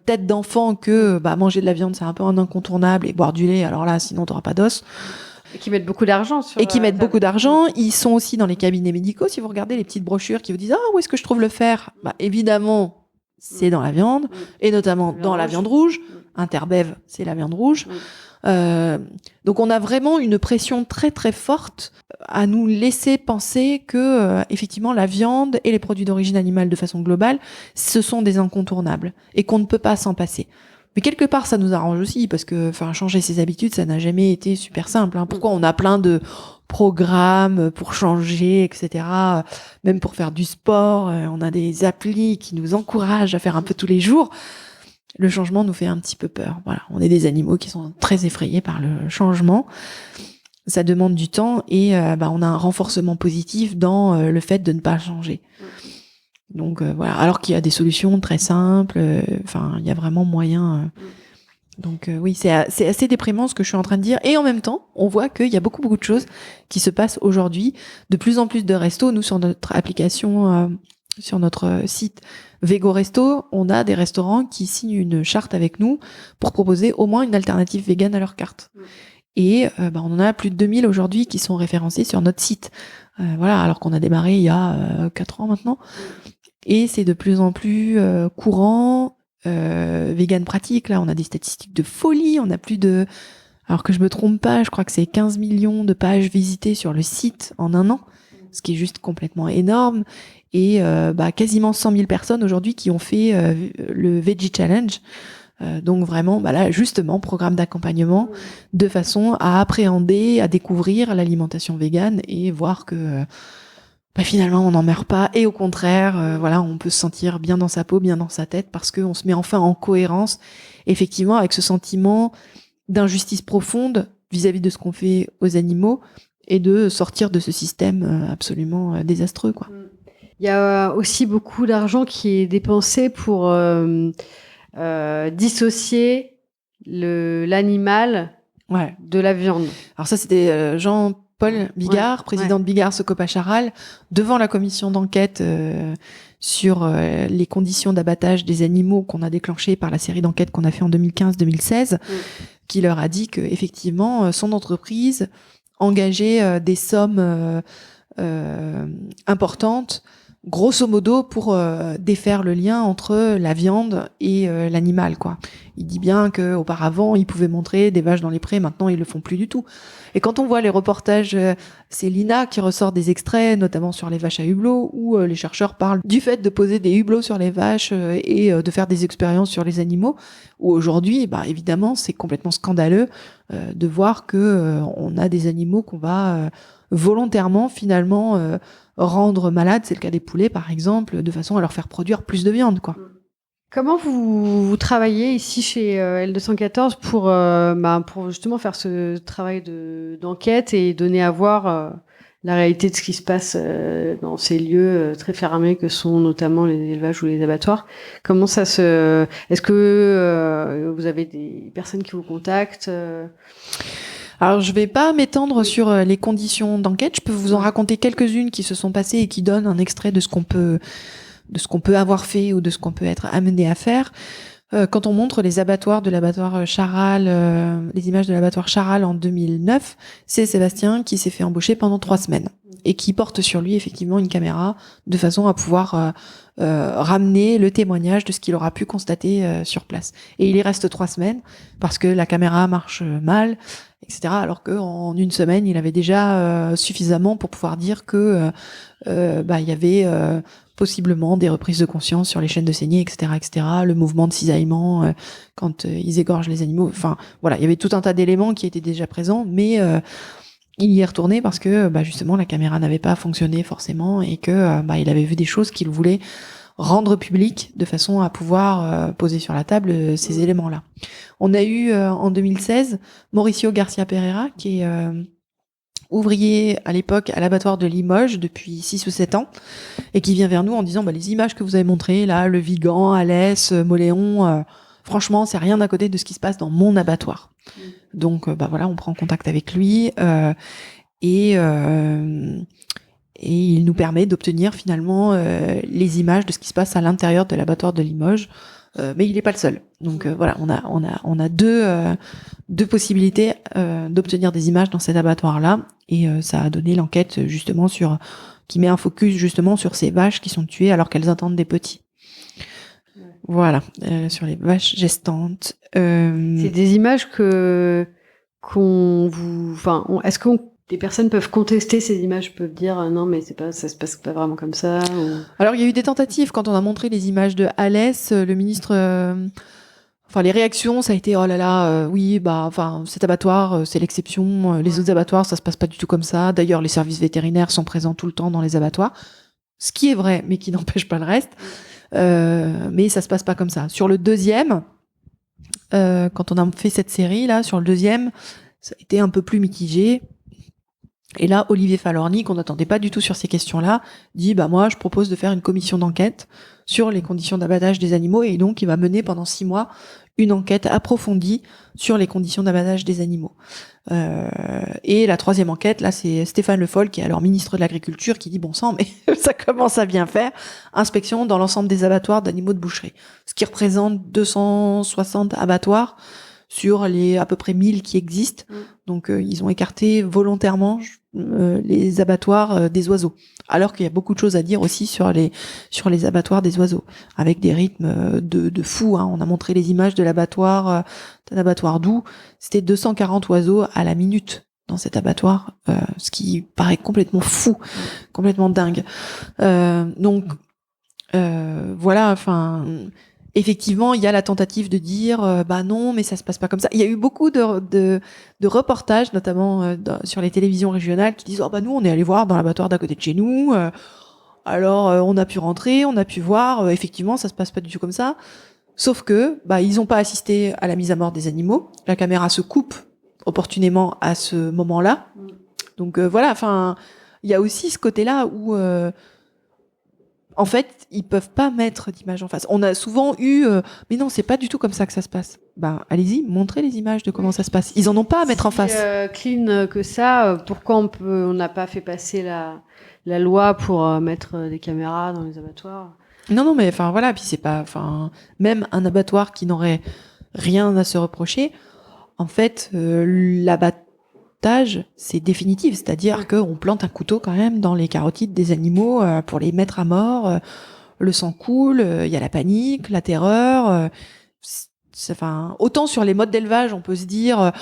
tête d'enfant que manger de la viande c'est un peu un incontournable, et boire du lait, alors là sinon t'auras pas d'os. Et qui mettent beaucoup d'argent beaucoup d'argent. Ils sont aussi dans les cabinets médicaux. Si vous regardez les petites brochures qui vous disent où est-ce que je trouve le fer, évidemment c'est dans la viande, et notamment dans la viande rouge. Interbev, c'est la viande rouge. Donc on a vraiment une pression très très forte à nous laisser penser que effectivement la viande et les produits d'origine animale de façon globale, ce sont des incontournables et qu'on ne peut pas s'en passer. Mais quelque part ça nous arrange aussi parce que changer ses habitudes, ça n'a jamais été super simple. Pourquoi on a plein de programmes pour changer, etc. Même pour faire du sport, on a des applis qui nous encouragent à faire un peu tous les jours. Le changement nous fait un petit peu peur. Voilà, on est des animaux qui sont très effrayés par le changement. Ça demande du temps et on a un renforcement positif dans le fait de ne pas changer. Donc voilà, alors qu'il y a des solutions très simples. Il y a vraiment moyen. Donc oui, c'est assez déprimant ce que je suis en train de dire. Et en même temps, on voit qu'il y a beaucoup de choses qui se passent aujourd'hui. De plus en plus de restos. Nous, sur notre application sur notre site Vego Resto, on a des restaurants qui signent une charte avec nous pour proposer au moins une alternative végane à leur carte. Et on en a plus de 2000 aujourd'hui qui sont référencés sur notre site. Voilà, alors qu'on a démarré il y a 4 ans maintenant. Et c'est de plus en plus courant, vegan pratique. Là, on a des statistiques de folie. On a plus de... Alors que je me trompe pas, je crois que c'est 15 millions de pages visitées sur le site en un an, ce qui est juste complètement énorme. Et quasiment 100 000 personnes aujourd'hui qui ont fait le Veggie Challenge. Donc vraiment, là, justement, programme d'accompagnement de façon à appréhender, à découvrir l'alimentation végane et voir que finalement, on n'en meurt pas. Et au contraire, on peut se sentir bien dans sa peau, bien dans sa tête, parce qu'on se met enfin en cohérence, effectivement, avec ce sentiment d'injustice profonde vis-à-vis de ce qu'on fait aux animaux et de sortir de ce système absolument désastreux, quoi. Il y a aussi beaucoup d'argent qui est dépensé pour dissocier l'animal de la viande. Alors ça, c'était Jean-Paul Bigard, président de Bigard Socopa Charal, devant la commission d'enquête sur les conditions d'abattage des animaux qu'on a déclenché par la série d'enquêtes qu'on a fait en 2015-2016, qui leur a dit que effectivement son entreprise engageait des sommes importantes, grosso modo, pour défaire le lien entre la viande et l'animal, quoi. Il dit bien que auparavant ils pouvaient montrer des vaches dans les prés, maintenant ils le font plus du tout. Et quand on voit les reportages, c'est Lina qui ressort des extraits, notamment sur les vaches à hublot, où les chercheurs parlent du fait de poser des hublots sur les vaches et de faire des expériences sur les animaux, où aujourd'hui, évidemment, c'est complètement scandaleux de voir que on a des animaux qu'on va volontairement, finalement, rendre malades, c'est le cas des poulets, par exemple, de façon à leur faire produire plus de viande, quoi. Comment vous travaillez ici chez L214 pour justement faire ce travail d'enquête et donner à voir la réalité de ce qui se passe dans ces lieux très fermés que sont notamment les élevages ou les abattoirs? Comment ça se... Est-ce que vous avez des personnes qui vous contactent Alors, je vais pas m'étendre sur les conditions d'enquête. Je peux vous en raconter quelques-unes qui se sont passées et qui donnent un extrait de ce qu'on peut avoir fait ou de ce qu'on peut être amené à faire. Quand on montre les abattoirs de l'abattoir Charal, les images de l'abattoir Charal en 2009, c'est Sébastien qui s'est fait embaucher pendant 3 semaines et qui porte sur lui effectivement une caméra de façon à pouvoir ramener le témoignage de ce qu'il aura pu constater sur place. Et il y reste 3 semaines parce que la caméra marche mal, etc. Alors qu'en 1 semaine, il avait déjà suffisamment pour pouvoir dire que il y avait possiblement des reprises de conscience sur les chaînes de saignée, etc., etc., le mouvement de cisaillement quand ils égorgent les animaux. Enfin, voilà, il y avait tout un tas d'éléments qui étaient déjà présents, mais il y est retourné parce que justement la caméra n'avait pas fonctionné forcément et que il avait vu des choses qu'il voulait rendre publiques de façon à pouvoir poser sur la table ces éléments-là. On a eu en 2016 Mauricio Garcia Pereira, qui est ouvrier à l'époque à l'abattoir de Limoges depuis 6 ou 7 ans et qui vient vers nous en disant les images que vous avez montrées là, le Vigan, Alès, Moléon, franchement c'est rien à côté de ce qui se passe dans mon abattoir. Donc on prend contact avec lui et il nous permet d'obtenir finalement les images de ce qui se passe à l'intérieur de l'abattoir de Limoges. Mais il n'est pas le seul. Donc on a deux possibilités d'obtenir des images dans cet abattoir-là, et ça a donné l'enquête justement qui met un focus justement sur ces vaches qui sont tuées alors qu'elles attendent des petits. Voilà, sur les vaches gestantes. C'est des images est-ce que des personnes peuvent contester ces images, peuvent dire non mais ça se passe pas vraiment comme ça ou... Alors il y a eu des tentatives quand on a montré les images de Alès, le ministre les réactions ça a été oh là là cet abattoir c'est l'exception, les autres abattoirs ça se passe pas du tout comme ça. D'ailleurs les services vétérinaires sont présents tout le temps dans les abattoirs. Ce qui est vrai mais qui n'empêche pas le reste. Mais ça se passe pas comme ça. Sur le deuxième quand on a fait cette série là, sur le deuxième, ça a été un peu plus mitigé. Et là, Olivier Falorni, qu'on n'attendait pas du tout sur ces questions-là, dit moi, je propose de faire une commission d'enquête sur les conditions d'abattage des animaux, et donc il va mener pendant 6 mois une enquête approfondie sur les conditions d'abattage des animaux. Et la troisième enquête, là, c'est Stéphane Le Foll, qui est alors ministre de l'Agriculture, qui dit bon sang, mais ça commence à bien faire. Inspection dans l'ensemble des abattoirs d'animaux de boucherie, ce qui représente 260 abattoirs sur les à peu près 1000 qui existent. Donc ils ont écarté volontairement les abattoirs des oiseaux, alors qu'il y a beaucoup de choses à dire aussi sur les abattoirs des oiseaux, avec des rythmes de fou. On a montré les images de l'abattoir d'Oux. C'était 240 oiseaux à la minute dans cet abattoir, ce qui paraît complètement fou, complètement dingue. Donc voilà, enfin. Effectivement, il y a la tentative de dire non, mais ça se passe pas comme ça. Il y a eu beaucoup de reportages, notamment sur les télévisions régionales, qui disent nous on est allé voir dans l'abattoir d'à côté de chez nous. Alors on a pu rentrer, on a pu voir. Effectivement, ça se passe pas du tout comme ça. Sauf que ils ont pas assisté à la mise à mort des animaux. La caméra se coupe opportunément à ce moment-là. Donc voilà. Enfin, il y a aussi ce côté-là où en fait, ils peuvent pas mettre d'image en face. On a souvent eu, mais non, c'est pas du tout comme ça que ça se passe. Allez-y, montrez les images de comment ça se passe. Ils en ont pas à mettre en face. Clean que ça, pourquoi on n'a pas fait passer la loi pour mettre des caméras dans les abattoirs? Non, mais enfin voilà. Puis c'est pas, enfin, même un abattoir qui n'aurait rien à se reprocher, en fait, l'abattage, c'est définitif, c'est-à-dire qu'on plante un couteau quand même dans les carotides des animaux pour les mettre à mort. Le sang coule, il y a la panique, la terreur. Enfin, autant sur les modes d'élevage, on peut se dire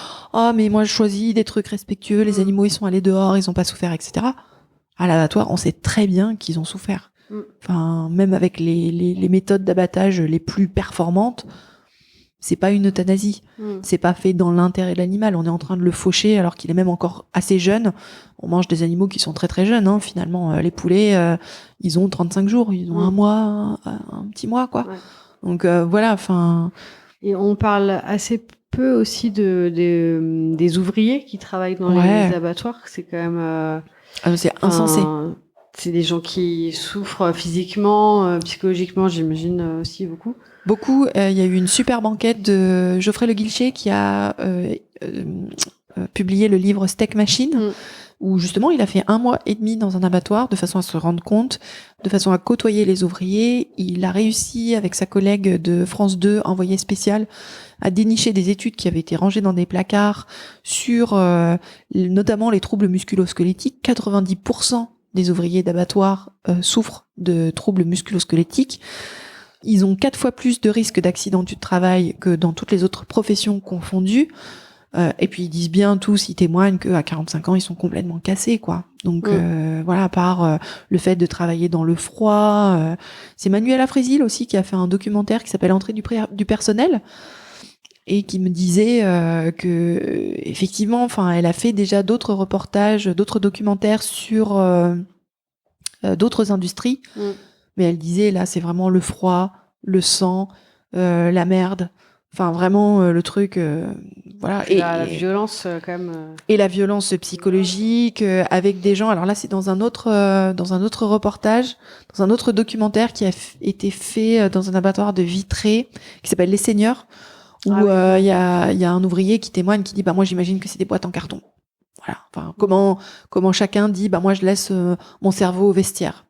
mais moi je choisis des trucs respectueux, les animaux ils sont allés dehors, ils ont pas souffert, etc. À l'abattoir, on sait très bien qu'ils ont souffert. Enfin, même avec les méthodes d'abattage les plus performantes, c'est pas une euthanasie. C'est pas fait dans l'intérêt de l'animal. On est en train de le faucher alors qu'il est même encore assez jeune. On mange des animaux qui sont très très jeunes, finalement. Les poulets, ils ont 35 jours. Ils ont un mois, un petit mois, quoi. Ouais. Donc, voilà, enfin. Et on parle assez peu aussi des ouvriers qui travaillent dans les abattoirs. C'est quand même... c'est insensé. C'est des gens qui souffrent physiquement, psychologiquement, j'imagine aussi beaucoup. Beaucoup. Il y a eu une superbe enquête de Geoffrey Le Guilcher qui a publié le livre Steak Machine, où justement il a fait 1 mois et demi dans un abattoir de façon à se rendre compte, de façon à côtoyer les ouvriers. Il a réussi avec sa collègue de France 2, envoyée spéciale, à dénicher des études qui avaient été rangées dans des placards sur notamment les troubles musculo-squelettiques. 90% des ouvriers d'abattoir souffrent de troubles musculo-squelettiques. Ils ont 4 fois plus de risques d'accident du travail que dans toutes les autres professions confondues. Et puis ils disent bien tous, ils témoignent qu'à 45 ans, ils sont complètement cassés, quoi. Donc voilà, à part le fait de travailler dans le froid. C'est Manuela Frésil aussi qui a fait un documentaire qui s'appelle Entrée du personnel, et qui me disait que effectivement, enfin, elle a fait déjà d'autres reportages, d'autres documentaires sur d'autres industries. Mais elle disait, là, c'est vraiment le froid, le sang, la merde. Enfin, vraiment, le truc... voilà. Et la violence, quand même... Et la violence psychologique, avec des gens... Alors là, c'est dans un autre reportage, dans un autre documentaire qui a été fait dans un abattoir de Vitré, qui s'appelle Les Seigneurs, où il y a un ouvrier qui témoigne, qui dit, moi, j'imagine que c'est des boîtes en carton. Voilà. Enfin, comment chacun dit, moi, je laisse mon cerveau au vestiaire.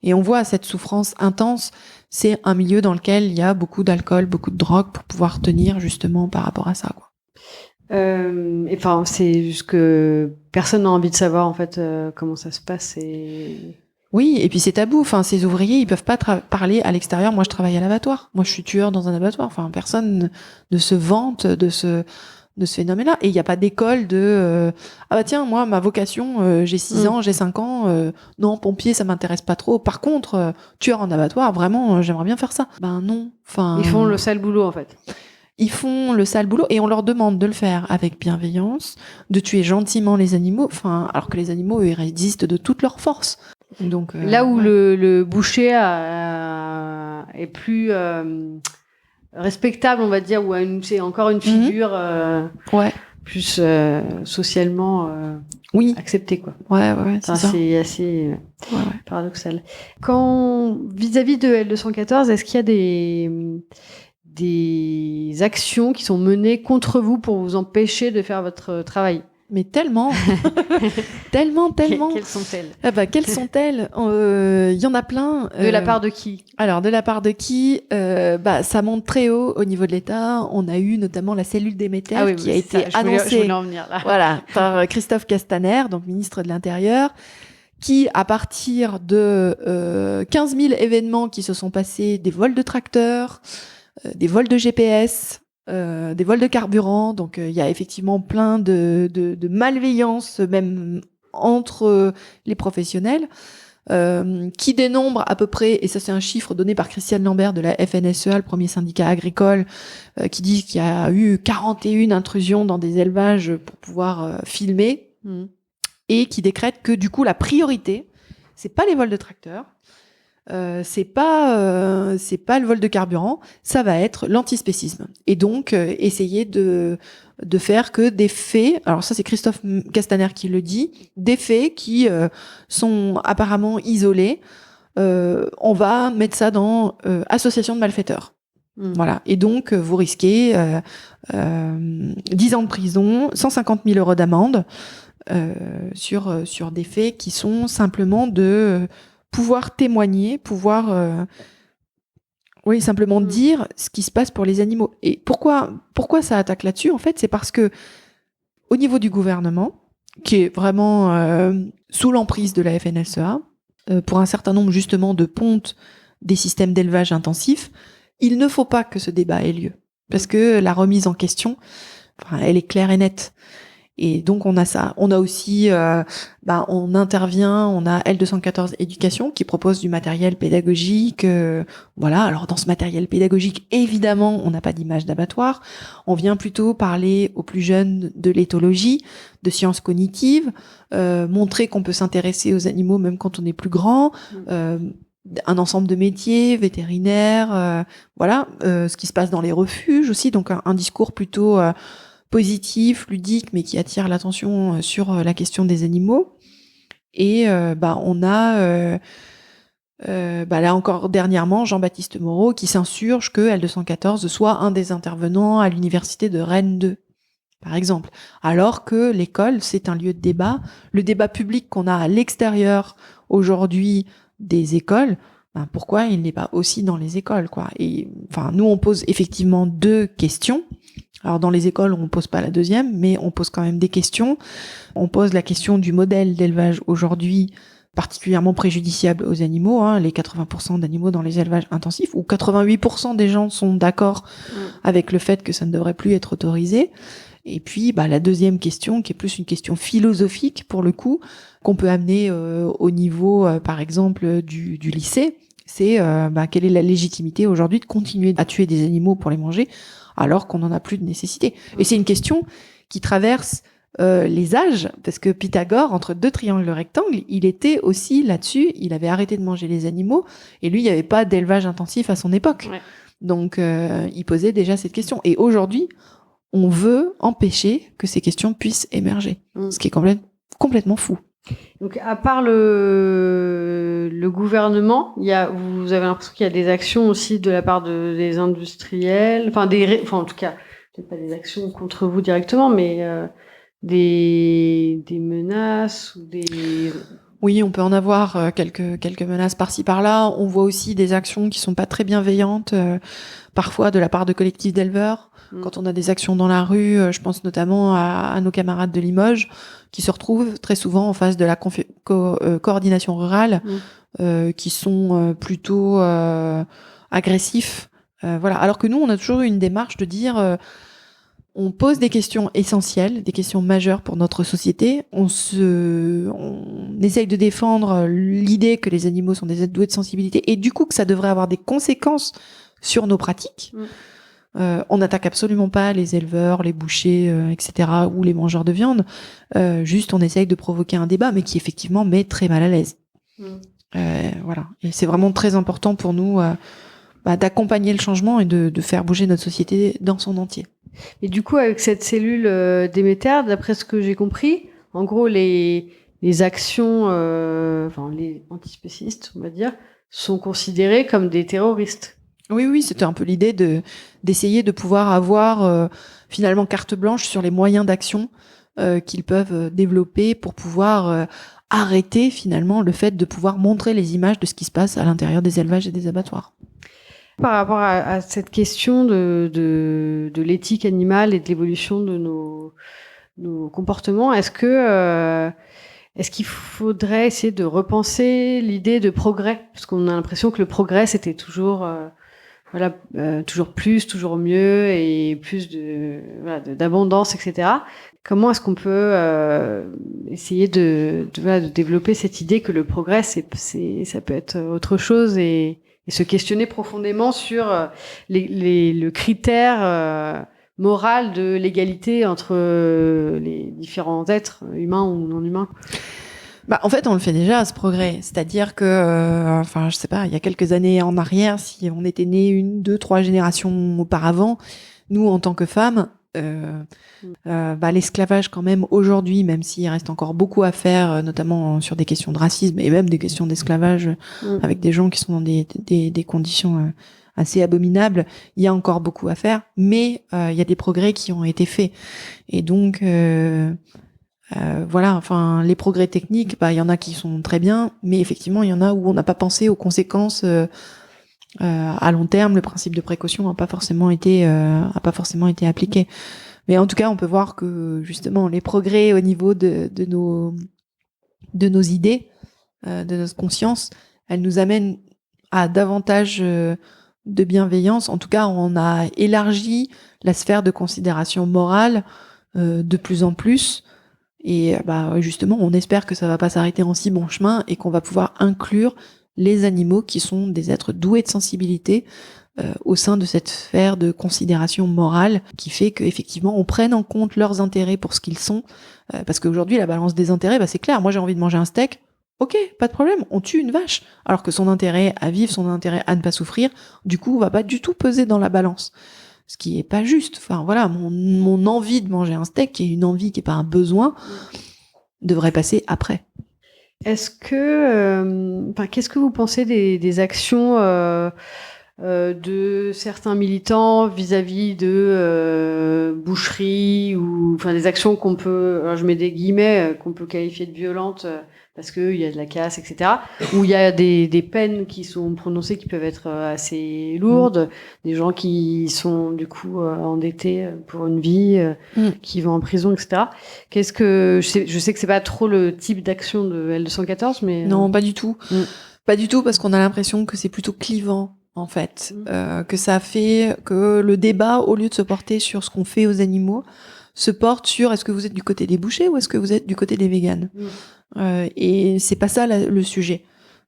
Et on voit cette souffrance intense. C'est un milieu dans lequel il y a beaucoup d'alcool, beaucoup de drogue pour pouvoir tenir justement par rapport à ça, quoi. Enfin, c'est juste que personne n'a envie de savoir en fait comment ça se passe. Oui, et puis c'est tabou. Enfin, ces ouvriers, ils peuvent pas parler à l'extérieur. Moi, je travaille à l'abattoir. Moi, je suis tueur dans un abattoir. Enfin, personne ne se vante de ce phénomène-là. Et il n'y a pas d'école de tiens, moi, ma vocation, j'ai 6 ans, j'ai 5 ans, non, pompier, ça m'intéresse pas trop. Par contre, tueur en abattoir, vraiment, j'aimerais bien faire ça. Non. Enfin, ils font le sale boulot, en fait. Ils font le sale boulot et on leur demande de le faire avec bienveillance, de tuer gentiment les animaux, alors que les animaux, eux, ils résistent de toute leur force. Donc, là où le boucher est plus... respectable, on va dire, ou c'est encore une figure plus socialement Oui, accepté, quoi. ouais, c'est Enfin, ça. c'est assez Ouais. paradoxal. Quand, vis-à-vis de L214, est-ce qu'il y a des actions qui sont menées contre vous pour vous empêcher de faire votre travail? Mais tellement, tellement. Quelles sont-elles? Ah bah, quelles sont-elles? Il y en a plein. De la part de qui? Alors, de la part de qui? Ça monte très haut au niveau de l'État. On a eu notamment la cellule Déméter qui a été je annoncée voulais en venir là. voilà, par Christophe Castaner, donc ministre de l'Intérieur, qui, à partir de 15 000 événements qui se sont passés, des vols de tracteurs, des vols de GPS, des vols de carburant, donc il y a effectivement plein de malveillance, même entre les professionnels, qui dénombre à peu près, et ça c'est un chiffre donné par Christiane Lambert de la FNSEA, le premier syndicat agricole, qui dit qu'il y a eu 41 intrusions dans des élevages pour pouvoir filmer, et qui décrète que du coup la priorité, c'est pas les vols de tracteurs, c'est pas le vol de carburant, ça va être l'antispécisme. Et donc essayer de faire que des faits, alors ça c'est Christophe Castaner qui le dit, des faits qui sont apparemment isolés, on va mettre ça dans association de malfaiteurs. Voilà. Et donc vous risquez 10 ans de prison, 150 000 euros d'amende sur des faits qui sont simplement de pouvoir témoigner, simplement dire ce qui se passe pour les animaux. Et pourquoi ça attaque là-dessus? En fait, c'est parce que au niveau du gouvernement, qui est vraiment sous l'emprise de la FNSEA, pour un certain nombre justement de pontes des systèmes d'élevage intensif, il ne faut pas que ce débat ait lieu. Parce que la remise en question, elle est claire et nette. Et donc on a ça. On a aussi, on intervient, on a L214 Éducation qui propose du matériel pédagogique. Alors dans ce matériel pédagogique, évidemment, on n'a pas d'image d'abattoir. On vient plutôt parler aux plus jeunes de l'éthologie, de sciences cognitives, montrer qu'on peut s'intéresser aux animaux même quand on est plus grand. Un ensemble de métiers, vétérinaires, ce qui se passe dans les refuges aussi. Donc un discours plutôt positif, ludique, mais qui attire l'attention sur la question des animaux. Et on a là encore dernièrement Jean-Baptiste Moreau qui s'insurge que L214 soit un des intervenants à l'université de Rennes 2, par exemple. Alors que l'école, c'est un lieu de débat. Le débat public qu'on a à l'extérieur aujourd'hui des écoles, pourquoi il n'est pas aussi dans les écoles, quoi. Et nous on pose effectivement 2 questions. Alors dans les écoles, on pose pas la deuxième, mais on pose quand même des questions. On pose la question du modèle d'élevage aujourd'hui particulièrement préjudiciable aux animaux, les 80% d'animaux dans les élevages intensifs, où 88% des gens sont d'accord avec le fait que ça ne devrait plus être autorisé. Et puis la deuxième question, qui est plus une question philosophique pour le coup, qu'on peut amener au niveau, par exemple, du lycée, c'est quelle est la légitimité aujourd'hui de continuer à tuer des animaux pour les manger alors qu'on n'en a plus de nécessité. Et c'est une question qui traverse les âges, parce que Pythagore, entre 2 triangles rectangles, il était aussi là-dessus, il avait arrêté de manger les animaux, et lui, il n'y avait pas d'élevage intensif à son époque. Ouais. Donc, il posait déjà cette question. Et aujourd'hui, on veut empêcher que ces questions puissent émerger, ce qui est complètement fou. Donc, à part le gouvernement, vous avez l'impression qu'il y a des actions aussi de la part des industriels, en tout cas, peut-être pas des actions contre vous directement, mais des menaces ou des... Oui, on peut en avoir quelques menaces par-ci par-là. On voit aussi des actions qui sont pas très bienveillantes, parfois de la part de collectifs d'éleveurs. Quand on a des actions dans la rue, je pense notamment à nos camarades de Limoges, qui se retrouvent très souvent en face de la coordination rurale, qui sont plutôt agressifs. Alors que nous, on a toujours eu une démarche de dire... on pose des questions essentielles, des questions majeures pour notre société. On essaye de défendre l'idée que les animaux sont des êtres doués de sensibilité et du coup que ça devrait avoir des conséquences sur nos pratiques. On n'attaque absolument pas les éleveurs, les bouchers, etc. ou les mangeurs de viande. Juste, on essaye de provoquer un débat, mais qui effectivement met très mal à l'aise. Et c'est vraiment très important pour nous d'accompagner le changement et de faire bouger notre société dans son entier. Et du coup, avec cette cellule Déméter, d'après ce que j'ai compris, en gros, les actions, les antispécistes, on va dire, sont considérées comme des terroristes. Oui, c'était un peu l'idée d'essayer de pouvoir avoir finalement carte blanche sur les moyens d'action qu'ils peuvent développer pour pouvoir arrêter finalement le fait de pouvoir montrer les images de ce qui se passe à l'intérieur des élevages et des abattoirs. Par rapport à cette question de l'éthique animale et de l'évolution de nos comportements, est-ce qu'il faudrait essayer de repenser l'idée de progrès? Parce qu'on a l'impression que le progrès, c'était toujours, toujours plus, toujours mieux et plus d'abondance, etc. Comment est-ce qu'on peut essayer de développer cette idée que le progrès, ça peut être autre chose et se questionner profondément sur le critère moral de l'égalité entre les différents êtres, humains ou non humains? En fait, on le fait déjà, ce progrès. C'est-à-dire que, je sais pas, il y a quelques années en arrière, si on était né 1, 2, 3 générations auparavant, nous, en tant que femmes, l'esclavage quand même aujourd'hui, même s'il reste encore beaucoup à faire, notamment sur des questions de racisme et même des questions d'esclavage avec des gens qui sont dans des conditions assez abominables, il y a encore beaucoup à faire, mais il y a des progrès qui ont été faits. Et donc les progrès techniques, il y en a qui sont très bien, mais effectivement il y en a où on n'a pas pensé aux conséquences à long terme. Le principe de précaution n'a pas forcément été appliqué. Mais en tout cas, on peut voir que justement les progrès au niveau de nos idées, de notre conscience, elles nous amènent à davantage de bienveillance. En tout cas, on a élargi la sphère de considération morale de plus en plus. Et justement, on espère que ça va pas s'arrêter en si bon chemin et qu'on va pouvoir inclure les animaux qui sont des êtres doués de sensibilité au sein de cette sphère de considération morale qui fait qu'effectivement on prenne en compte leurs intérêts pour ce qu'ils sont, parce qu'aujourd'hui la balance des intérêts, c'est clair, moi j'ai envie de manger un steak, ok, pas de problème, on tue une vache, alors que son intérêt à vivre, son intérêt à ne pas souffrir, du coup va pas du tout peser dans la balance, ce qui est pas juste. Mon envie de manger un steak, qui est une envie, qui est pas un besoin, devrait passer après. Est-ce que, qu'est-ce que vous pensez des actions de certains militants vis-à-vis de boucheries ou des actions qu'on peut, alors je mets des guillemets, qu'on peut qualifier de violentes parce qu'il y a de la casse, etc. Où il y a des peines qui sont prononcées qui peuvent être assez lourdes, des gens qui sont du coup endettés pour une vie, qui vont en prison, etc. Je sais que c'est pas trop le type d'action de L214, mais non, pas du tout, pas du tout, parce qu'on a l'impression que c'est plutôt clivant. En fait, que ça fait que le débat, au lieu de se porter sur ce qu'on fait aux animaux, se porte sur est-ce que vous êtes du côté des bouchers ou est-ce que vous êtes du côté des véganes. Et c'est pas ça le sujet.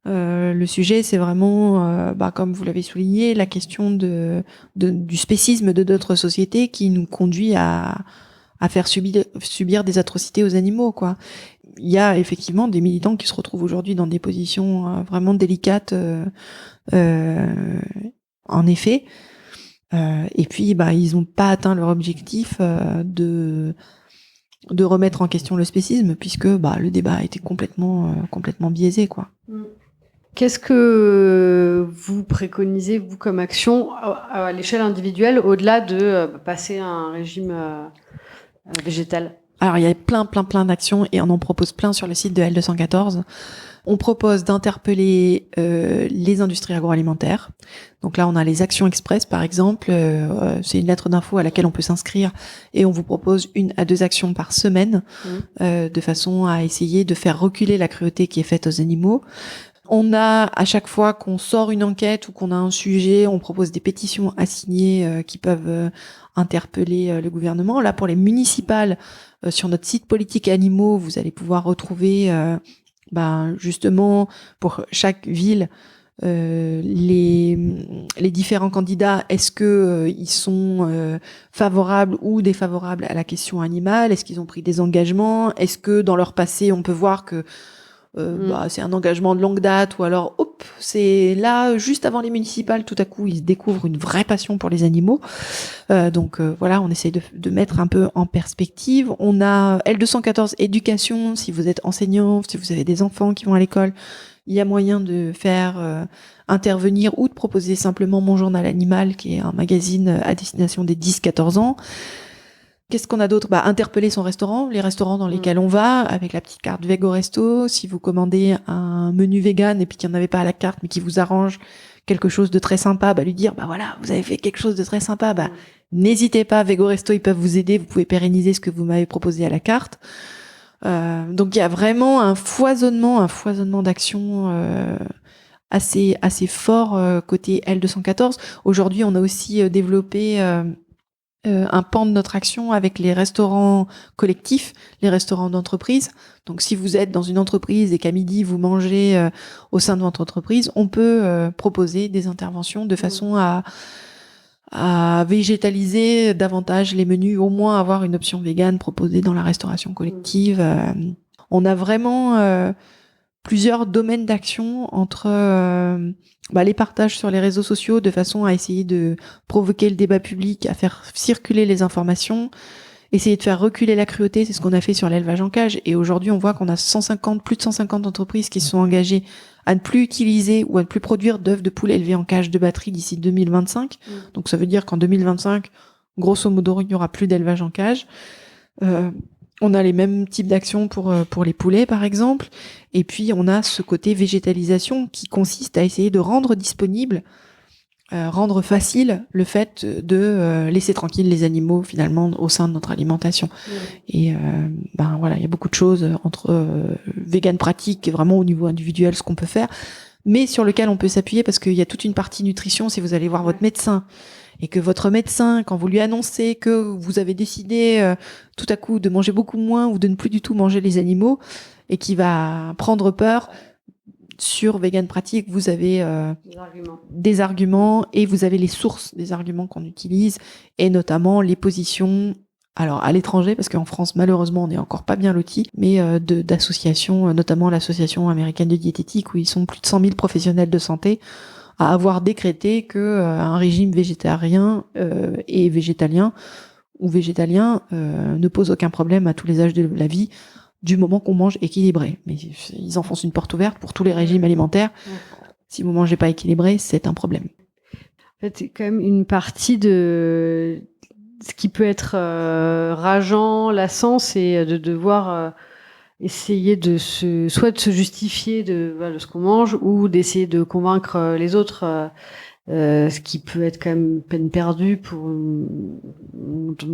Le sujet, c'est vraiment, comme vous l'avez souligné, la question du spécisme de notre société qui nous conduit à faire subir des atrocités aux animaux, quoi. Il y a effectivement des militants qui se retrouvent aujourd'hui dans des positions vraiment délicates, en effet. Et puis, ils n'ont pas atteint leur objectif de remettre en question le spécisme, puisque le débat a été complètement biaisé, quoi. Qu'est-ce que vous préconisez, vous, comme action à l'échelle individuelle, au-delà de passer à un régime végétal? Alors, il y a plein d'actions et on en propose plein sur le site de L214. On propose d'interpeller les industries agroalimentaires. Donc là, on a les actions express, par exemple. C'est une lettre d'info à laquelle on peut s'inscrire et on vous propose 1 à 2 actions par semaine de façon à essayer de faire reculer la cruauté qui est faite aux animaux. On a, à chaque fois qu'on sort une enquête ou qu'on a un sujet, on propose des pétitions à signer qui peuvent interpeller le gouvernement. Là, pour les municipales, sur notre site politique animaux, vous allez pouvoir retrouver justement pour chaque ville les différents candidats. Est-ce que ils sont favorables ou défavorables à la question animale? Est-ce qu'ils ont pris des engagements? Est-ce que dans leur passé on peut voir que c'est un engagement de longue date, ou alors, hop, c'est là, juste avant les municipales, tout à coup, ils découvrent une vraie passion pour les animaux. Donc voilà, on essaye de mettre un peu en perspective. On a L214 éducation, si vous êtes enseignant, si vous avez des enfants qui vont à l'école, il y a moyen de faire intervenir ou de proposer simplement Mon Journal Animal, qui est un magazine à destination des 10-14 ans. Qu'est-ce qu'on a d'autre ? Interpeller son restaurant, les restaurants dans lesquels on va, avec la petite carte Vego Resto. Si vous commandez un menu vegan et puis qu'il n'y en avait pas à la carte, mais qui vous arrange quelque chose de très sympa, lui dire, voilà, vous avez fait quelque chose de très sympa, n'hésitez pas, Vego Resto, ils peuvent vous aider, vous pouvez pérenniser ce que vous m'avez proposé à la carte. Donc il y a vraiment un foisonnement d'actions assez fort côté L214. Aujourd'hui, on a aussi développé un pan de notre action avec les restaurants collectifs, les restaurants d'entreprise. Donc si vous êtes dans une entreprise et qu'à midi vous mangez au sein de votre entreprise, on peut proposer des interventions de façon à végétaliser davantage les menus, au moins avoir une option végane proposée dans la restauration collective. On a vraiment plusieurs domaines d'action entre les partages sur les réseaux sociaux de façon à essayer de provoquer le débat public, à faire circuler les informations, essayer de faire reculer la cruauté, c'est ce qu'on a fait sur l'élevage en cage. Et aujourd'hui, on voit qu'on a plus de 150 entreprises qui se sont engagées à ne plus utiliser ou à ne plus produire d'œufs de poules élevés en cage de batterie d'ici 2025. Donc ça veut dire qu'en 2025, grosso modo, il n'y aura plus d'élevage en cage. On a les mêmes types d'actions pour les poulets, par exemple. Et puis, on a ce côté végétalisation qui consiste à essayer de rendre disponible, rendre facile le fait de laisser tranquille les animaux, finalement, au sein de notre alimentation. Et il y a beaucoup de choses entre vegan pratique et vraiment au niveau individuel, ce qu'on peut faire, mais sur lequel on peut s'appuyer parce qu'il y a toute une partie nutrition. Si vous allez voir votre médecin, et que votre médecin, quand vous lui annoncez que vous avez décidé tout à coup de manger beaucoup moins ou de ne plus du tout manger les animaux, et qui va prendre peur, sur Vegan Pratique, vous avez des arguments et vous avez les sources des arguments qu'on utilise, et notamment les positions, alors à l'étranger, parce qu'en France, malheureusement, on n'est encore pas bien loti, mais d'associations, notamment l'association américaine de diététique, où ils sont plus de 100 000 professionnels de santé, à avoir décrété que un régime végétarien et végétalien ou végétalien ne pose aucun problème à tous les âges de la vie, du moment qu'on mange équilibré. Mais ils enfoncent une porte ouverte pour tous les régimes alimentaires. Si vous mangez pas équilibré, c'est un problème. En fait, c'est quand même une partie de ce qui peut être rageant, lassant, c'est de devoir essayer de se justifier de ce qu'on mange, ou d'essayer de convaincre les autres, ce qui peut être quand même peine perdue pour une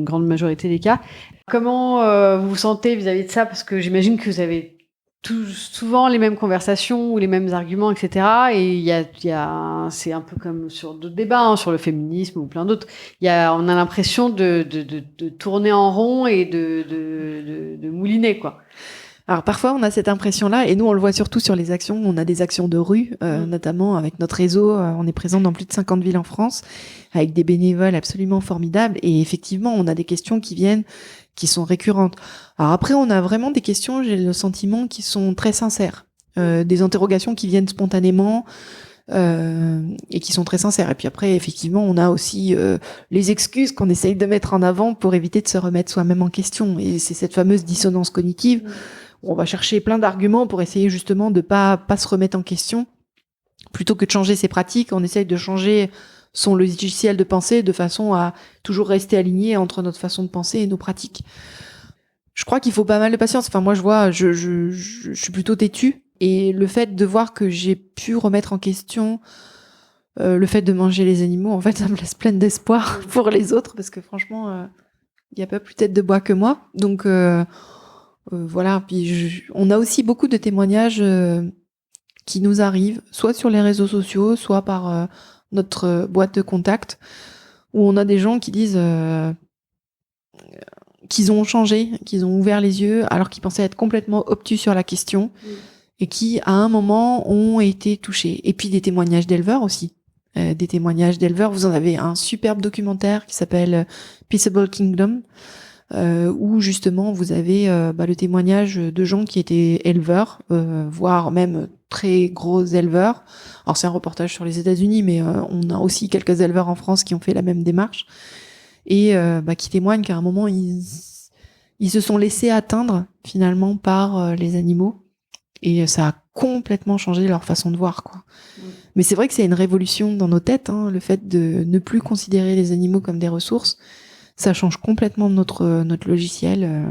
grande majorité des cas. Comment vous vous sentez vis-à-vis de ça ? Parce que j'imagine que vous avez souvent les mêmes conversations ou les mêmes arguments, etc. Et c'est un peu comme sur d'autres débats, sur le féminisme ou plein d'autres. On a l'impression de tourner en rond et de mouliner, quoi. Alors parfois on a cette impression-là, et nous on le voit surtout sur les actions. On a des actions de rue, notamment avec notre réseau. On est présent dans plus de 50 villes en France, avec des bénévoles absolument formidables. Et effectivement, on a des questions qui sont récurrentes. Alors après, on a vraiment des questions, j'ai le sentiment, qui sont très sincères. Des interrogations qui viennent spontanément et qui sont très sincères. Et puis après, effectivement, on a aussi les excuses qu'on essaye de mettre en avant pour éviter de se remettre soi-même en question. Et c'est cette fameuse dissonance cognitive. On va chercher plein d'arguments pour essayer justement de pas se remettre en question. Plutôt que de changer ses pratiques, on essaye de changer son logiciel de pensée de façon à toujours rester aligné entre notre façon de penser et nos pratiques. Je crois qu'il faut pas mal de patience. Enfin, moi, je vois, je suis plutôt têtue. Et le fait de voir que j'ai pu remettre en question le fait de manger les animaux, en fait, ça me laisse pleine d'espoir pour les autres, parce que franchement, il y a pas plus tête de bois que moi. Donc, voilà. Puis on a aussi beaucoup de témoignages qui nous arrivent, soit sur les réseaux sociaux, soit par notre boîte de contact, où on a des gens qui disent qu'ils ont changé, qu'ils ont ouvert les yeux, alors qu'ils pensaient être complètement obtus sur la question, et qui, à un moment, ont été touchés. Et puis des témoignages d'éleveurs aussi. Des témoignages d'éleveurs. Vous en avez un superbe documentaire qui s'appelle Peaceable Kingdom, où justement vous avez le témoignage de gens qui étaient éleveurs, voire même très gros éleveurs. Alors c'est un reportage sur les États-Unis, mais on a aussi quelques éleveurs en France qui ont fait la même démarche et qui témoignent qu'à un moment ils se sont laissés atteindre finalement par les animaux et ça a complètement changé leur façon de voir, quoi. Mais c'est vrai que c'est une révolution dans nos têtes, hein, le fait de ne plus considérer les animaux comme des ressources. Ça change complètement notre logiciel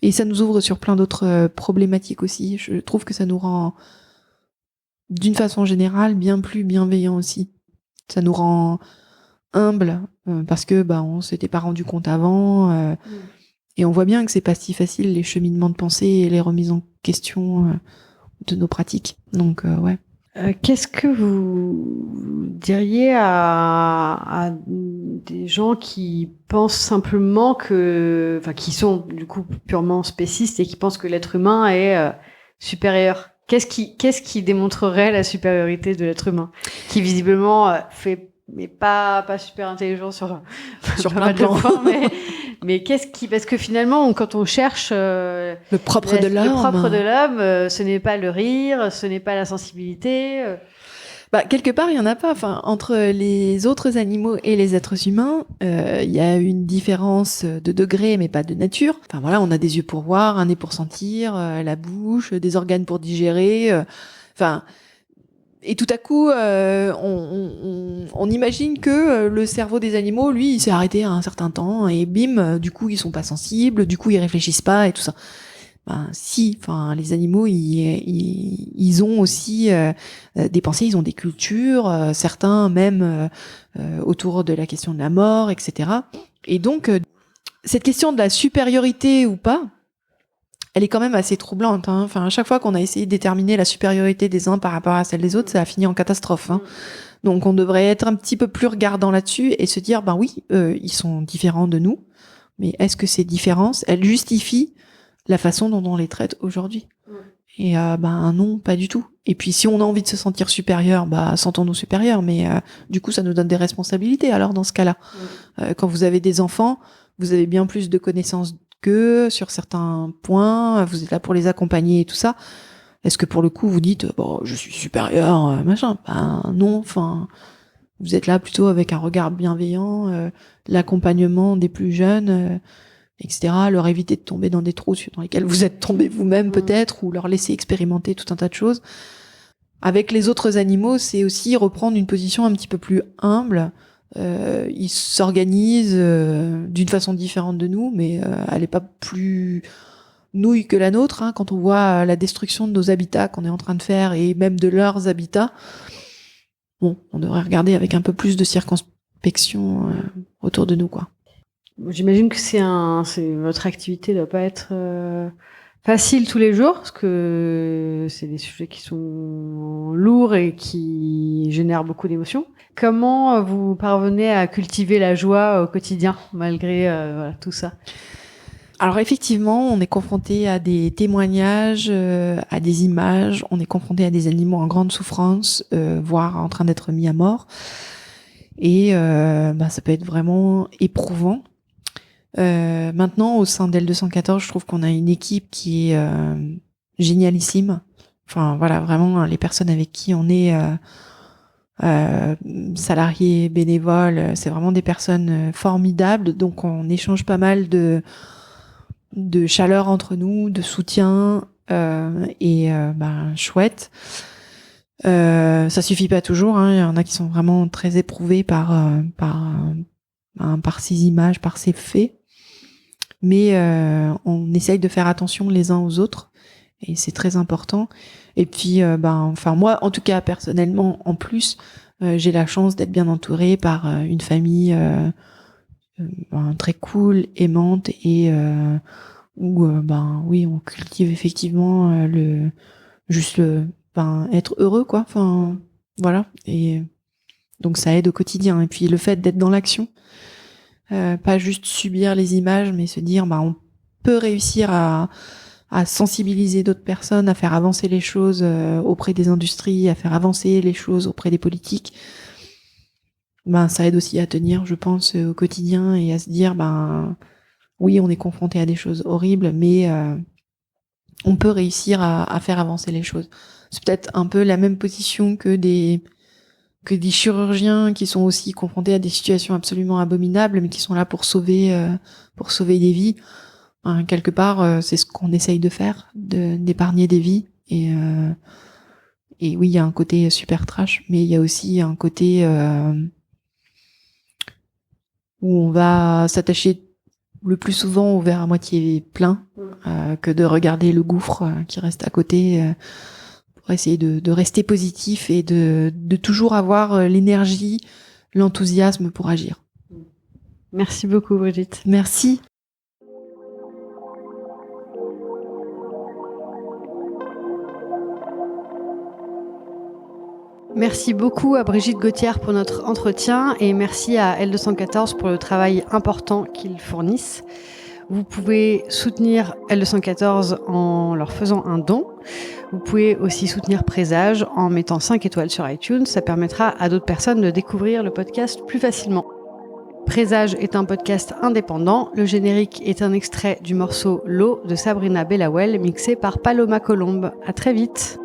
et ça nous ouvre sur plein d'autres problématiques aussi. Je trouve que ça nous rend, d'une façon générale, bien plus bienveillants aussi. Ça nous rend humbles parce que on s'était pas rendu compte avant et on voit bien que c'est pas si facile les cheminements de pensée et les remises en question de nos pratiques. Donc ouais. Qu'est-ce que vous diriez à des gens qui pensent simplement qui sont du coup purement spécistes et qui pensent que l'être humain est supérieur? Qu'est-ce qui démontrerait la supériorité de l'être humain, qui visiblement mais pas super intelligent sur plein de plans, mais parce que finalement quand on cherche le propre de l'homme, ce n'est pas le rire, ce n'est pas la sensibilité. Quelque part il y en a pas. Enfin, entre les autres animaux et les êtres humains, il y a une différence de degré, mais pas de nature. Enfin voilà, on a des yeux pour voir, un nez pour sentir, la bouche, des organes pour digérer. Et tout à coup, on imagine que le cerveau des animaux, lui, il s'est arrêté à un certain temps et bim, du coup, ils sont pas sensibles, du coup, ils réfléchissent pas et tout ça. Si, les animaux, ils ont aussi des pensées, ils ont des cultures, certains même autour de la question de la mort, etc. Et donc, cette question de la supériorité ou pas, elle est quand même assez troublante, hein. À chaque fois qu'on a essayé de déterminer la supériorité des uns par rapport à celle des autres, ça a fini en catastrophe, hein. Donc on devrait être un petit peu plus regardant là-dessus et se dire, oui, ils sont différents de nous, mais est-ce que ces différences, elles justifient la façon dont on les traite aujourd'hui? Et non, pas du tout. Et puis si on a envie de se sentir supérieur, sentons-nous supérieurs, mais du coup ça nous donne des responsabilités. Alors dans ce cas-là, quand vous avez des enfants, vous avez bien plus de connaissances que sur certains points, vous êtes là pour les accompagner et tout ça. Est-ce que pour le coup vous dites je suis supérieur, machin? Non, vous êtes là plutôt avec un regard bienveillant, l'accompagnement des plus jeunes, etc. Leur éviter de tomber dans des trous dans lesquels vous êtes tombé vous-même peut-être, ou leur laisser expérimenter tout un tas de choses. Avec les autres animaux, c'est aussi reprendre une position un petit peu plus humble. Ils s'organisent d'une façon différente de nous, mais elle est pas plus nouille que la nôtre, hein. Quand on voit la destruction de nos habitats qu'on est en train de faire et même de leurs habitats, on devrait regarder avec un peu plus de circonspection autour de nous, quoi. J'imagine que votre activité doit pas être facile tous les jours, parce que c'est des sujets qui sont lourds et qui génèrent beaucoup d'émotions. Comment vous parvenez à cultiver la joie au quotidien, malgré tout ça? Alors effectivement, on est confronté à des témoignages, à des images, on est confronté à des animaux en grande souffrance, voire en train d'être mis à mort. Et ça peut être vraiment éprouvant. Maintenant, au sein d'L214, je trouve qu'on a une équipe qui est génialissime. Vraiment, les personnes avec qui on est salariés, bénévoles, c'est vraiment des personnes formidables. Donc, on échange pas mal de chaleur entre nous, de soutien, chouette. Ça suffit pas toujours, hein. Il y en a qui sont vraiment très éprouvés par ces images, par ces faits. Mais on essaye de faire attention les uns aux autres et c'est très important. Et puis moi en tout cas personnellement, en plus j'ai la chance d'être bien entourée par une famille très cool, aimante et où on cultive effectivement être heureux, quoi. Voilà. Et donc ça aide au quotidien. Et puis le fait d'être dans l'action, pas juste subir les images, mais se dire on peut réussir à sensibiliser d'autres personnes, à faire avancer les choses auprès des industries, à faire avancer les choses auprès des politiques. Ça aide aussi à tenir, je pense, au quotidien et à se dire oui, on est confronté à des choses horribles, mais on peut réussir à faire avancer les choses. C'est peut-être un peu la même position que des chirurgiens qui sont aussi confrontés à des situations absolument abominables, mais qui sont là pour sauver des vies. Quelque part, c'est ce qu'on essaye de faire, d'épargner des vies. Et oui, il y a un côté super trash, mais il y a aussi un côté où on va s'attacher le plus souvent au verre à moitié plein que de regarder le gouffre qui reste à côté, pour essayer de rester positif et de toujours avoir l'énergie, l'enthousiasme pour agir. Merci beaucoup, Brigitte. Merci. Merci beaucoup à Brigitte Gauthier pour notre entretien et merci à L214 pour le travail important qu'ils fournissent. Vous pouvez soutenir L214 en leur faisant un don. Vous pouvez aussi soutenir Présage en mettant 5 étoiles sur iTunes. Ça permettra à d'autres personnes de découvrir le podcast plus facilement. Présage est un podcast indépendant. Le générique est un extrait du morceau L'eau de Sabrina Bellawell mixé par Paloma Colombe. À très vite.